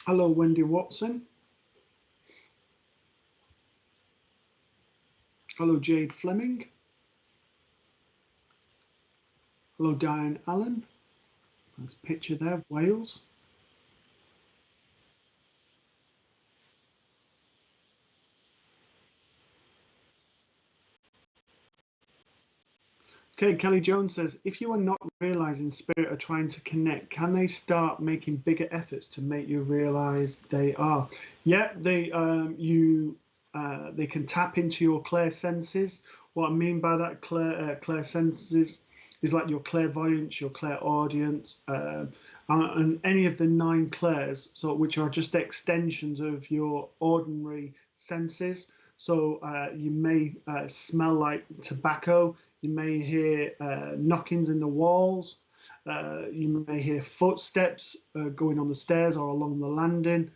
Hello, Wendy Watson. Hello, Jade Fleming. Hello, Diane Allen. Nice picture there of Wales. Okay, Kelly Jones says, if you are not realizing spirit are trying to connect, can they start making bigger efforts to make you realize they are? Yeah, they can tap into your clair senses. What I mean by that clair senses is like your clairvoyance, your clairaudience, and any of the 9 clairs, so which are just extensions of your ordinary senses. So you may smell like tobacco. You may hear knockings in the walls. You may hear footsteps going on the stairs or along the landing.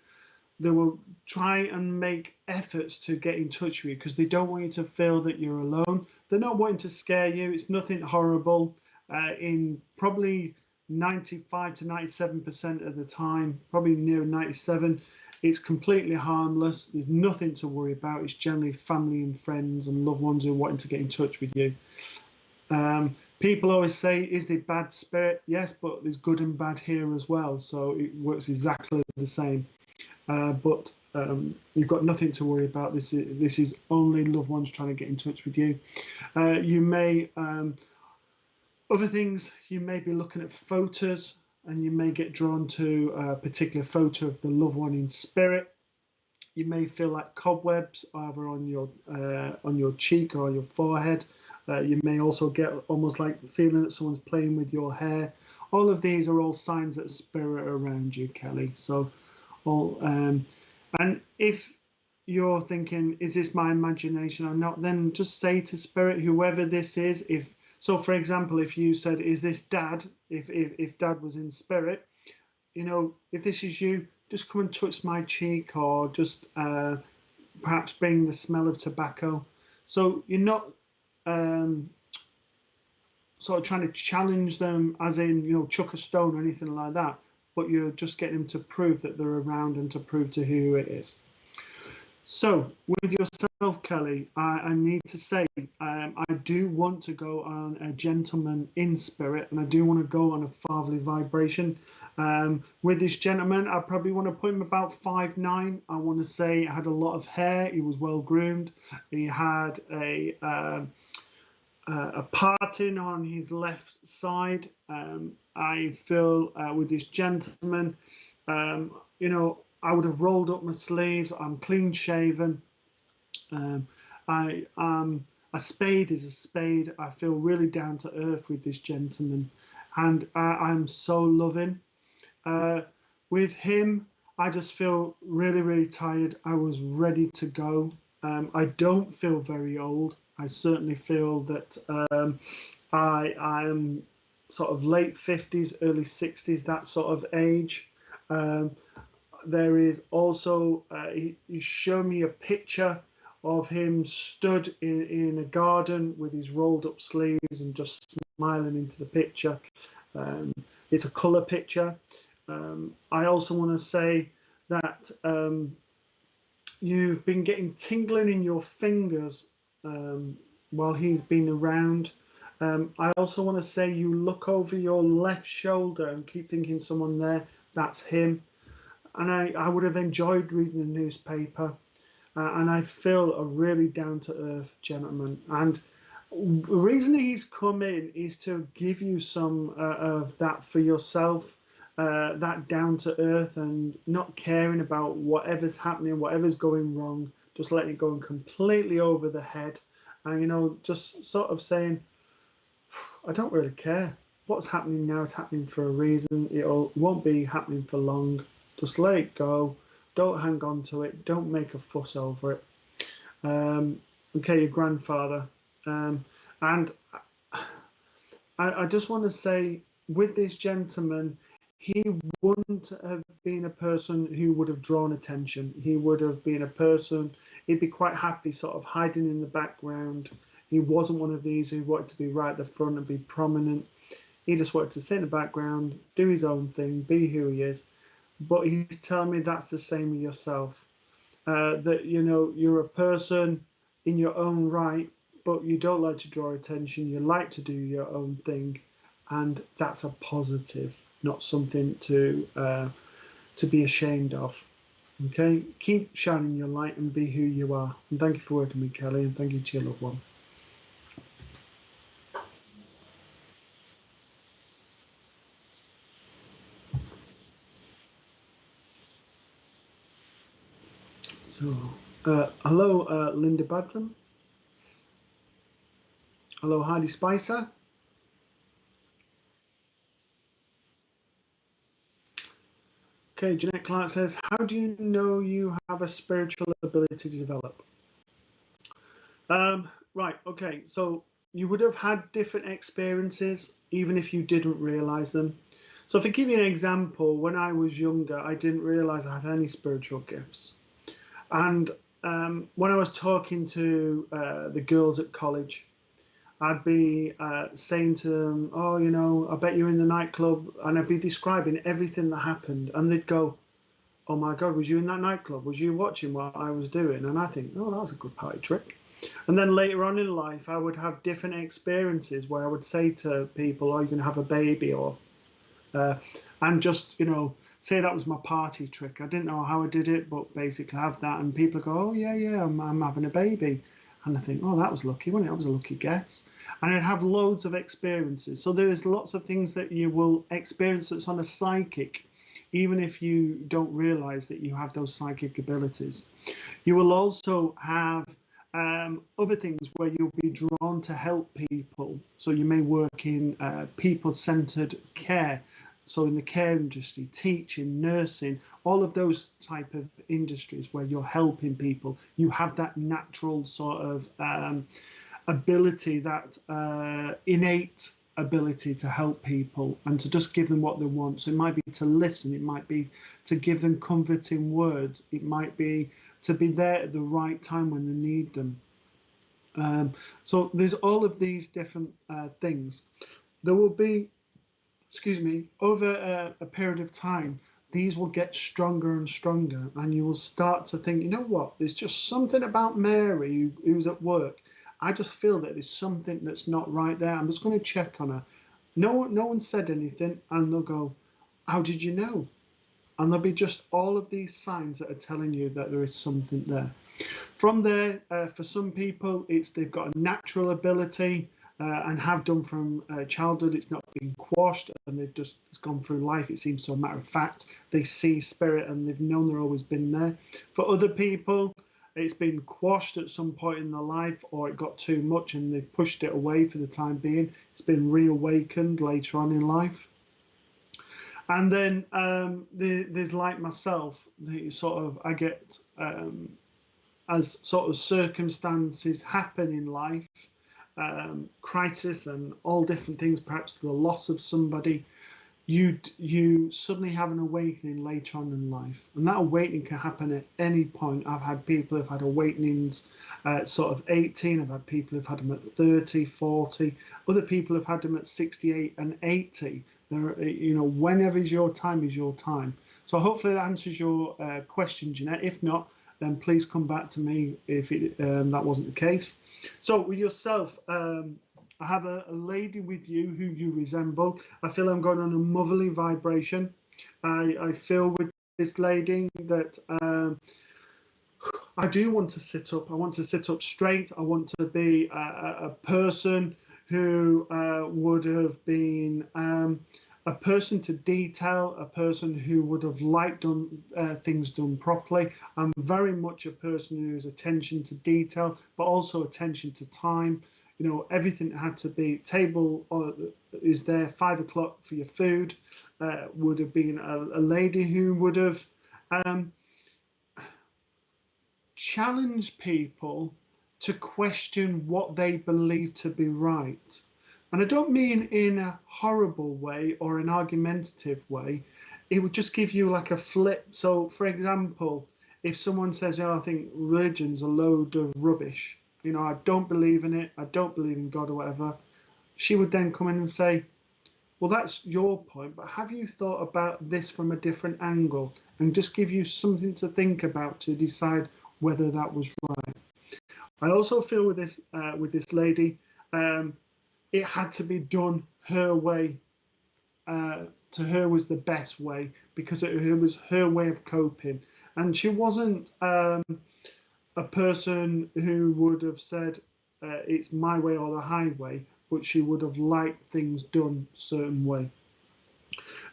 They will try and make efforts to get in touch with you because they don't want you to feel that you're alone. They're not wanting to scare you. It's nothing horrible. In probably 95 to 97% of the time, probably near 97, it's completely harmless. There's nothing to worry about. It's generally family and friends and loved ones who are wanting to get in touch with you. People always say, is there bad spirit? Yes, but there's good and bad here as well. So it works exactly the same. But you've got nothing to worry about. This is only loved ones trying to get in touch with you. You may, other things, you may be looking at photos and you may get drawn to a particular photo of the loved one in spirit. You may feel like cobwebs either on your cheek or your forehead. You may also get almost like feeling that someone's playing with your hair. All of these are all signs that spirit are around you, Kelly. So, and if you're thinking, is this my imagination or not, then just say to spirit, whoever this is, so for example, if you said, is this Dad, if Dad was in spirit, if this is you, just come and touch my cheek or just perhaps bring the smell of tobacco. So you're not sort of trying to challenge them, as in, chuck a stone or anything like that, but you're just getting them to prove that they're around and to prove to who it is. So with yourself, Kelly, I need to say I do want to go on a gentleman in spirit, and I do want to go on a fatherly vibration. With this gentleman, I probably want to put him about 5'9". I want to say he had a lot of hair. He was well groomed. He had a parting on his left side. I feel with this gentleman, I would have rolled up my sleeves. I'm clean shaven. A spade is a spade. I feel really down to earth with this gentleman, and I'm so loving. With him, I just feel really, really tired. I was ready to go. I don't feel very old. I certainly feel that I am sort of late 50s, early 60s, that sort of age. There is also, he's shown me a picture of him stood in a garden with his rolled up sleeves and just smiling into the picture. It's a colour picture. I also want to say that you've been getting tingling in your fingers while he's been around. I also want to say you look over your left shoulder and keep thinking someone there. That's him. And I would have enjoyed reading the newspaper. And I feel a really down-to-earth gentleman. And the reason he's come in is to give you some of that for yourself, that down-to-earth and not caring about whatever's happening, whatever's going wrong, just letting it go completely over the head. And, just sort of saying, I don't really care. What's happening now is happening for a reason. It won't be happening for long. Just let it go. Don't hang on to it. Don't make a fuss over it. Okay, your grandfather. And I just want to say, with this gentleman, he wouldn't have been a person who would have drawn attention. He would have been a person, he'd be quite happy sort of hiding in the background. He wasn't one of these who wanted to be right at the front and be prominent. He just wanted to sit in the background, do his own thing, be who he is. But he's telling me that's the same with yourself. That, you're a person in your own right, but you don't like to draw attention. You like to do your own thing. And that's a positive, not something to be ashamed of. Okay? Keep shining your light and be who you are. And thank you for working with me, Kelly, and thank you to your loved one. So, hello, Linda Badram. Hello, Heidi Spicer. Okay, Jeanette Clark says, how do you know you have a spiritual ability to develop? Right, okay, so you would have had different experiences, even if you didn't realize them. So if I give you an example, when I was younger, I didn't realize I had any spiritual gifts. And when I was talking to the girls at college, I'd be saying to them, oh, I bet you're in the nightclub. And I'd be describing everything that happened. And they'd go, oh, my God, was you in that nightclub? Was you watching what I was doing? And I think, oh, that was a good party trick. And then later on in life, I would have different experiences where I would say to people, oh, you're going to have a baby, or and just, say that was my party trick. I didn't know how I did it, but basically have that. And people go, oh, yeah, I'm having a baby. And I think, oh, that was lucky, wasn't it? That was a lucky guess. And I'd have loads of experiences. So there's lots of things that you will experience that's on a psychic, even if you don't realize that you have those psychic abilities. You will also have other things where you'll be drawn to help people. So you may work in people-centered care. So in the care industry, teaching, nursing, all of those type of industries where you're helping people, you have that natural sort of ability, that innate ability to help people and to just give them what they want. So it might be to listen, it might be to give them comforting words, it might be to be there at the right time when they need them. So there's all of these different things. There will be, excuse me, over a period of time, these will get stronger and stronger, and you will start to think, you know what, there's just something about Mary who's at work. I just feel that there's something that's not right there. I'm just going to check on her. No one said anything, and they'll go, how did you know? And there'll be just all of these signs that are telling you that there is something there. From there, for some people, it's they've got a natural ability and have done from childhood. It's not been quashed, and they've just gone through life. It seems so matter of fact. They see spirit, and they've known they've always been there. For other people, it's been quashed at some point in their life, or it got too much and they've pushed it away for the time being. It's been reawakened later on in life. And then there's like myself, the sort of I get as sort of circumstances happen in life, crisis and all different things, perhaps the loss of somebody, you suddenly have an awakening later on in life, and that awakening can happen at any point. I've had people who've had awakenings at sort of 18, I've had people who've had them at 30, 40, other people have had them at 68 and 80. There, you know, whenever is your time is your time. So hopefully that answers your question, Jeanette. If not, then please come back to me if that wasn't the case. So with yourself, I have a lady with you who you resemble. I feel I'm going on a motherly vibration. I feel with this lady that I do want to sit up. I want to sit up straight. I want to be a person who would have been a person to detail, a person who would have liked things done properly. I'm very much a person who's attention to detail, but also attention to time. You know, everything had to be table is there, 5 o'clock for your food. Would have been a lady who would have challenged people to question what they believe to be right. And I don't mean in a horrible way or an argumentative way. It would just give you like a flip. So, for example, if someone says, oh, I think religion's a load of rubbish, you know, I don't believe in it, I don't believe in God or whatever, she would then come in and say, well, that's your point, but have you thought about this from a different angle? And just give you something to think about to decide whether that was right. I also feel with this lady, it had to be done her way. To her was the best way, because it was her way of coping. And she wasn't a person who would have said it's my way or the highway, but she would have liked things done a certain way.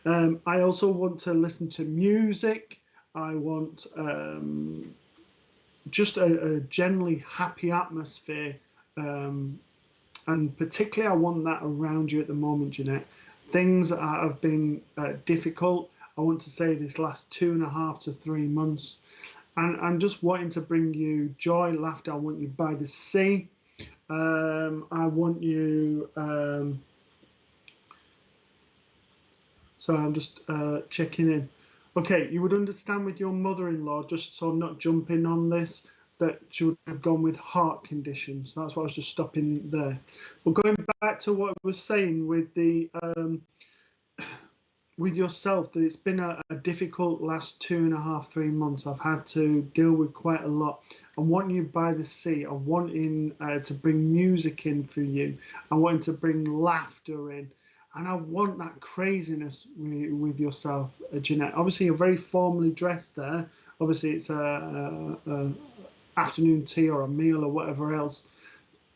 I also want to listen to music. I want just a generally happy atmosphere, and particularly I want that around you at the moment, Jeanette. Things that have been difficult, I want to say this last 2.5 to 3 months, and I'm just wanting to bring you joy, laughter. I want you by the sea. I want you, so I'm just checking in. Okay, you would understand with your mother-in-law, just so I'm not jumping on this, that she would have gone with heart conditions. That's why I was just stopping there. But going back to what I was saying with the with yourself, that it's been a difficult last 2.5, 3 months. I've had to deal with quite a lot. I want you by the sea. I want to bring music in for you. I want to bring laughter in. And I want that craziness with yourself, Jeanette. Obviously, you're very formally dressed there. Obviously, it's a afternoon tea or a meal or whatever else.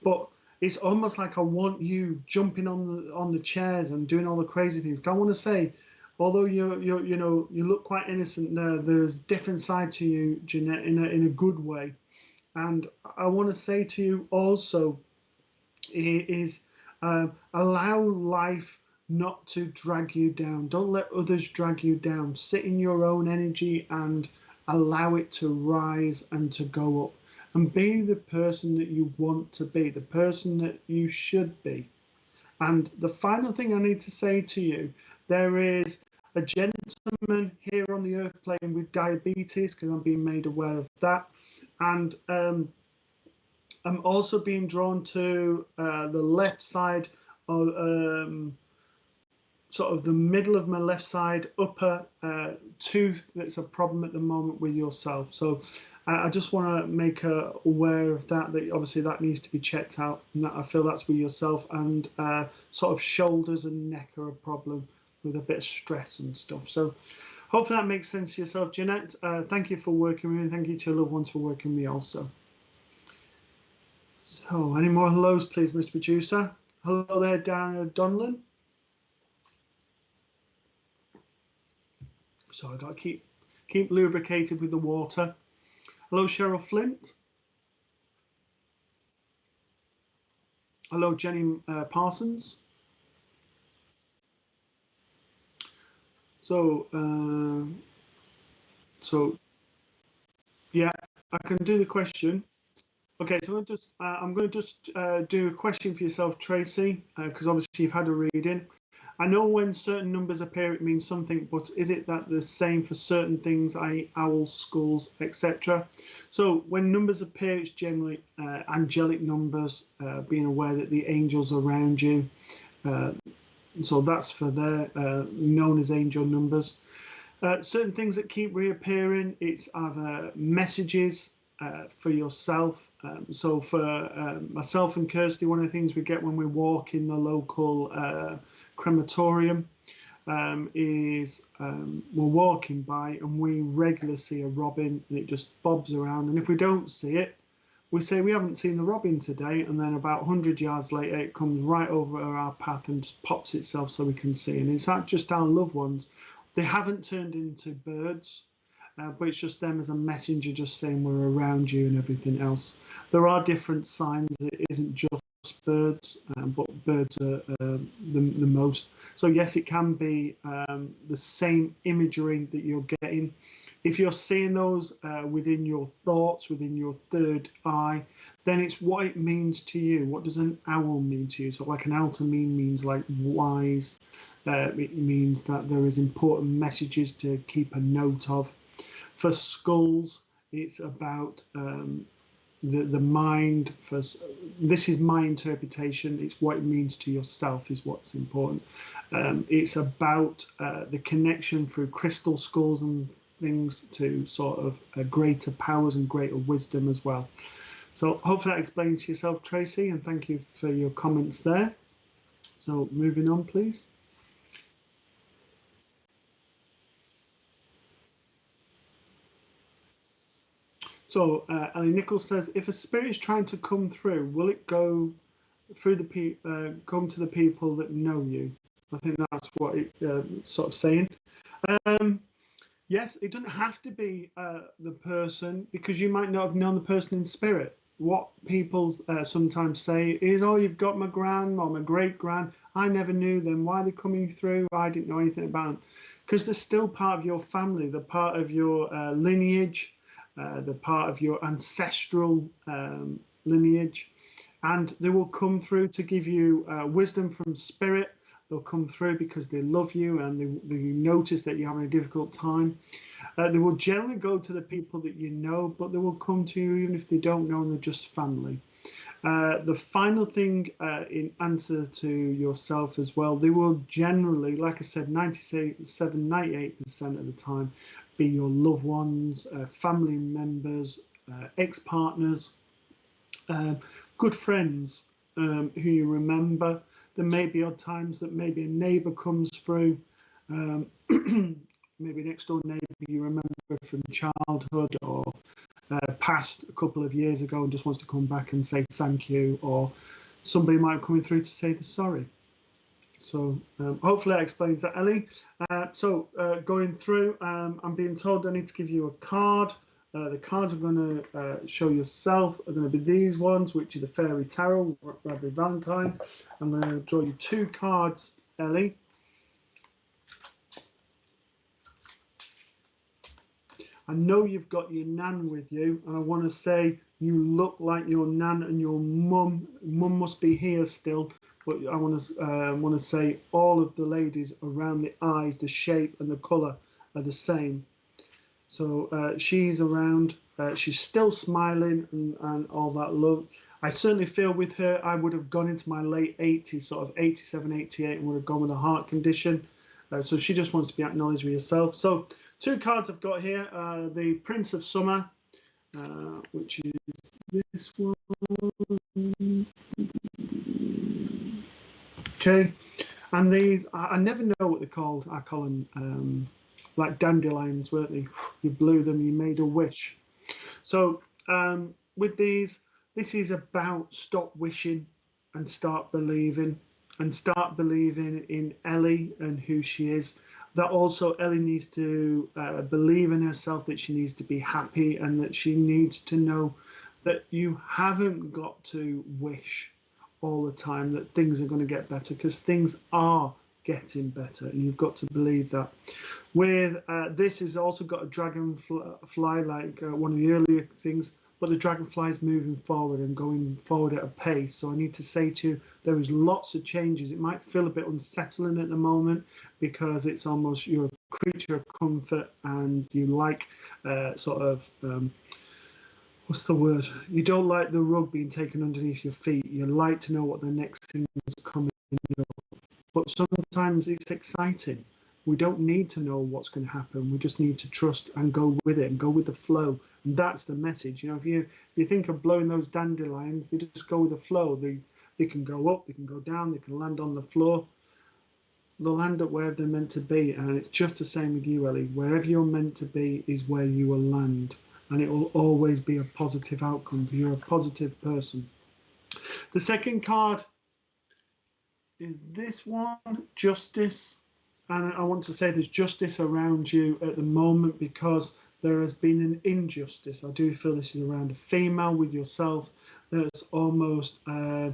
But it's almost like I want you jumping on the chairs and doing all the crazy things. I want to say, although you look quite innocent there, there's a different side to you, Jeanette, in a good way. And I want to say to you also is allow life not to drag you down. Don't let others drag you down. Sit in your own energy and allow it to rise and to go up. And be the person that you want to be, the person that you should be. And the final thing I need to say to you, there is a gentleman here on the earth plane with diabetes, because I'm being made aware of that. And I'm also being drawn to the left side of sort of the middle of my left side upper tooth. That's a problem at the moment with yourself. So I just want to make aware of that obviously that needs to be checked out, and that I feel that's with yourself. And sort of shoulders and neck are a problem with a bit of stress and stuff. So hopefully that makes sense to yourself, Jeanette. Thank you for working with me. Thank you to your loved ones for working with me also. So any more hellos, please, Mr. Producer? Hello there, Darren Donlan. So I've got to keep lubricated with the water. Hello, Cheryl Flint. Hello, Jenny Parsons. So yeah, I can do the question. Okay, so I'm going to just do a question for yourself, Tracy, because obviously you've had a reading. I know when certain numbers appear, it means something, but is it that the same for certain things, i.e. owls, skulls, etc.? So when numbers appear, it's generally angelic numbers, being aware that the angels are around you. So that's for their known as angel numbers. Certain things that keep reappearing, it's either messages for yourself. So for myself and Kirsty, one of the things we get when we walk in the local crematorium is we're walking by and we regularly see a robin, and it just bobs around, and if we don't see it, we say we haven't seen the robin today, and then about 100 yards later it comes right over our path and just pops itself so we can see. And it's not just our loved ones, they haven't turned into birds, but it's just them as a messenger, just saying we're around you and everything else. There are different signs, it isn't just birds, but birds are the most. So yes, it can be the same imagery that you're getting. If you're seeing those within your thoughts, within your third eye, then it's what it means to you. What does an owl mean to you? So like an owl to me means like wise. It means that there is important messages to keep a note of. For skulls, it's about the mind. This is my interpretation. It's what it means to yourself is what's important. It's about the connection through crystal skulls and things to sort of greater powers and greater wisdom as well. So hopefully that explains to yourself, Tracy, and thank you for your comments there. So moving on, please. So Ellie Nichols says, if a spirit is trying to come through, will it go through come to the people that know you? I think that's what it sort of saying. Yes, it doesn't have to be the person, because you might not have known the person in spirit. What people sometimes say is, oh, you've got my gran or my great gran. I never knew them. Why are they coming through? I didn't know anything about them. Because they're still part of your family. They're part of your lineage. They're part of your ancestral lineage. And they will come through to give you wisdom from spirit. They'll come through because they love you and they notice that you're having a difficult time. They will generally go to the people that you know, but they will come to you even if they don't know and they're just family. The final thing in answer to yourself as well, they will generally, like I said, 98% of the time, be your loved ones, family members, ex-partners, good friends who you remember. There may be odd times that maybe a neighbour comes through, maybe a next door neighbour you remember from childhood or past a couple of years ago and just wants to come back and say thank you, or somebody might be coming through to say they're sorry. So hopefully that explains that, Ellie. So going through, I'm being told I need to give you a card. The cards I'm going to show yourself are going to be these ones, which are the Fairy Tarot, Bradley Valentine. I'm going to draw you two cards, Ellie. I know you've got your nan with you, and I want to say you look like your nan and your mum. Mum must be here still, but I want to say all of the ladies around the eyes, the shape and the colour are the same. So she's around. She's still smiling and all that love. I certainly feel with her, I would have gone into my late 80s, sort of 87, 88, and would have gone with a heart condition. So she just wants to be acknowledged with herself. So 2 cards I've got here. The Prince of Summer, which is this one. Okay. And these, I never know what they're called. I call them like dandelions, weren't they? You blew them, you made a wish. So with these, this is about stop wishing and start believing in Ellie and who she is. That also Ellie needs to believe in herself, that she needs to be happy, and that she needs to know that you haven't got to wish all the time that things are going to get better, because things are getting better, and you've got to believe that. With this has also got a dragonfly, like one of the earlier things, but the dragonfly is moving forward and going forward at a pace. So I need to say to you, there is lots of changes. It might feel a bit unsettling at the moment because it's almost you're a creature of comfort, and you like what's the word? You don't like the rug being taken underneath your feet. You like to know what the next thing is coming up. But sometimes it's exciting. We don't need to know what's going to happen. We just need to trust and go with it and go with the flow. And that's the message. You know, if you think of blowing those dandelions, they just go with the flow. They can go up, they can go down, they can land on the floor. They'll land up wherever they're meant to be. And it's just the same with you, Ellie. Wherever you're meant to be is where you will land. And it will always be a positive outcome because you're a positive person. The second card is this one, Justice. And I want to say there's justice around you at the moment because there has been an injustice. I do feel this is around a female with yourself. There's almost, I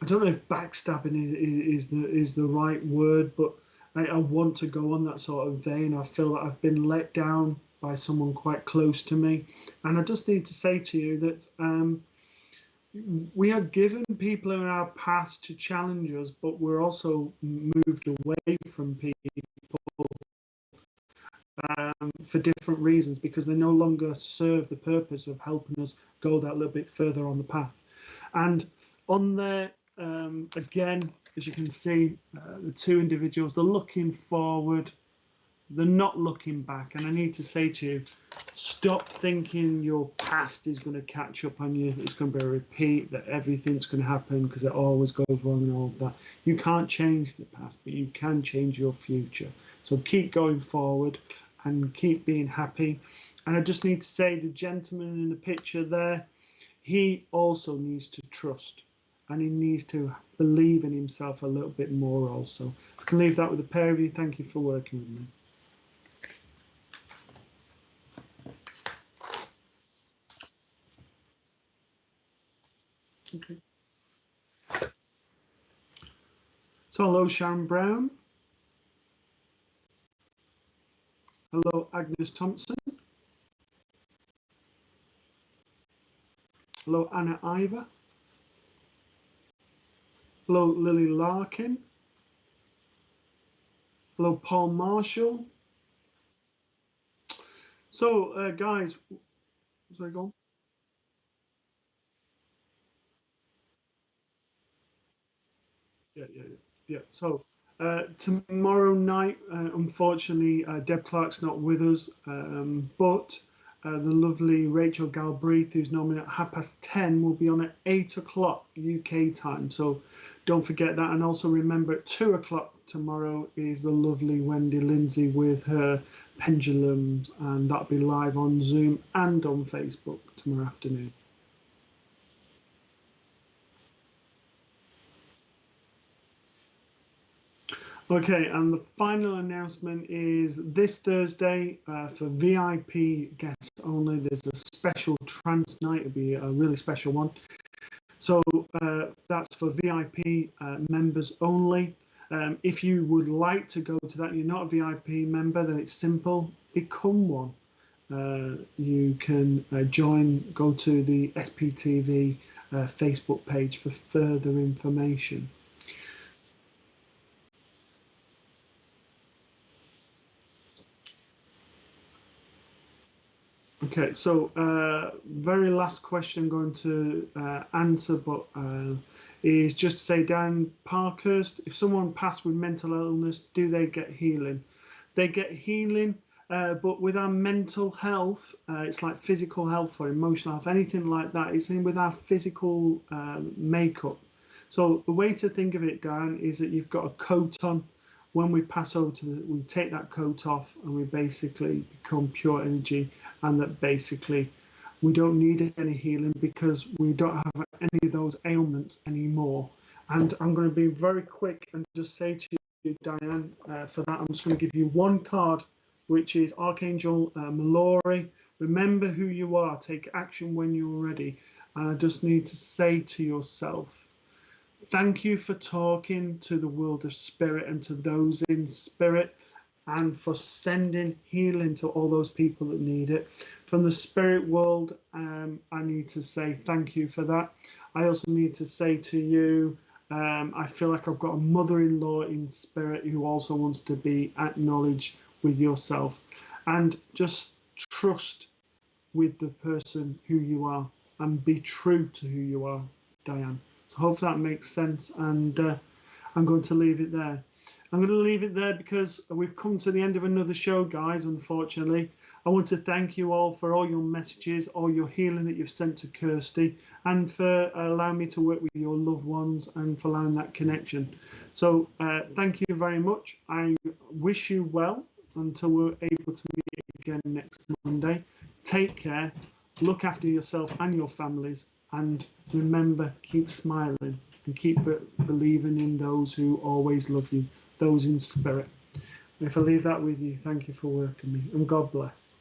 don't know if backstabbing is the right word, but I want to go on that sort of vein. I feel that I've been let down by someone quite close to me. And I just need to say to you that we are given people in our past to challenge us, but we're also moved away from people for different reasons because they no longer serve the purpose of helping us go that little bit further on the path. And on there, again, as you can see, the 2 individuals, they're looking forward, they're not looking back. And I need to say to you, stop thinking your past is going to catch up on you. It's going to be a repeat, that everything's going to happen because it always goes wrong and all of that. You can't change the past, but you can change your future. So keep going forward and keep being happy. And I just need to say the gentleman in the picture there, he also needs to trust and he needs to believe in himself a little bit more also. I can leave that with the pair of you. Thank you for working with me. Okay. So hello, Sharon Brown. Hello, Agnes Thompson. Hello, Anna Ivor. Hello, Lily Larkin. Hello, Paul Marshall. So, guys, sorry, go on. Yeah. So tomorrow night, unfortunately, Deb Clark's not with us, but the lovely Rachel Galbraith, who's normally at 10:30, will be on at 8 o'clock UK time. So don't forget that. And also remember at 2 o'clock tomorrow is the lovely Wendy Lindsay with her pendulums, and that'll be live on Zoom and on Facebook tomorrow afternoon. Okay, and the final announcement is this Thursday for VIP guests only. There's a special trance night. It'll be a really special one. So that's for VIP members only. If you would like to go to that, you're not a VIP member, then it's simple. Become one. You can join, go to the SPTV Facebook page for further information. Okay, so very last question I'm going to answer, but is just to say, Dan Parkhurst, if someone passed with mental illness, do they get healing? They get healing, but with our mental health, it's like physical health or emotional health, anything like that. It's in with our physical makeup. So the way to think of it, Dan, is that you've got a coat on. When we pass over to we take that coat off and we basically become pure energy, and that basically we don't need any healing because we don't have any of those ailments anymore. And I'm going to be very quick and just say to you, Diane, for that, I'm just going to give you one card, which is Archangel Mallory. Remember who you are. Take action when you're ready. And I just need to say to yourself, thank you for talking to the world of spirit and to those in spirit, and for sending healing to all those people that need it. From the spirit world, I need to say thank you for that. I also need to say to you, I feel like I've got a mother-in-law in spirit who also wants to be acknowledged with yourself. And just trust with the person who you are and be true to who you are, Diane. So hope that makes sense, and I'm going to leave it there. I'm going to leave it there because we've come to the end of another show, guys, unfortunately. I want to thank you all for all your messages, all your healing that you've sent to Kirsty, and for allowing me to work with your loved ones and for allowing that connection. So thank you very much. I wish you well until we're able to meet again next Monday. Take care, look after yourself and your families, and remember, keep smiling and keep believing in those who always love you, those in spirit. If I leave that with you, thank you for working me, and God bless.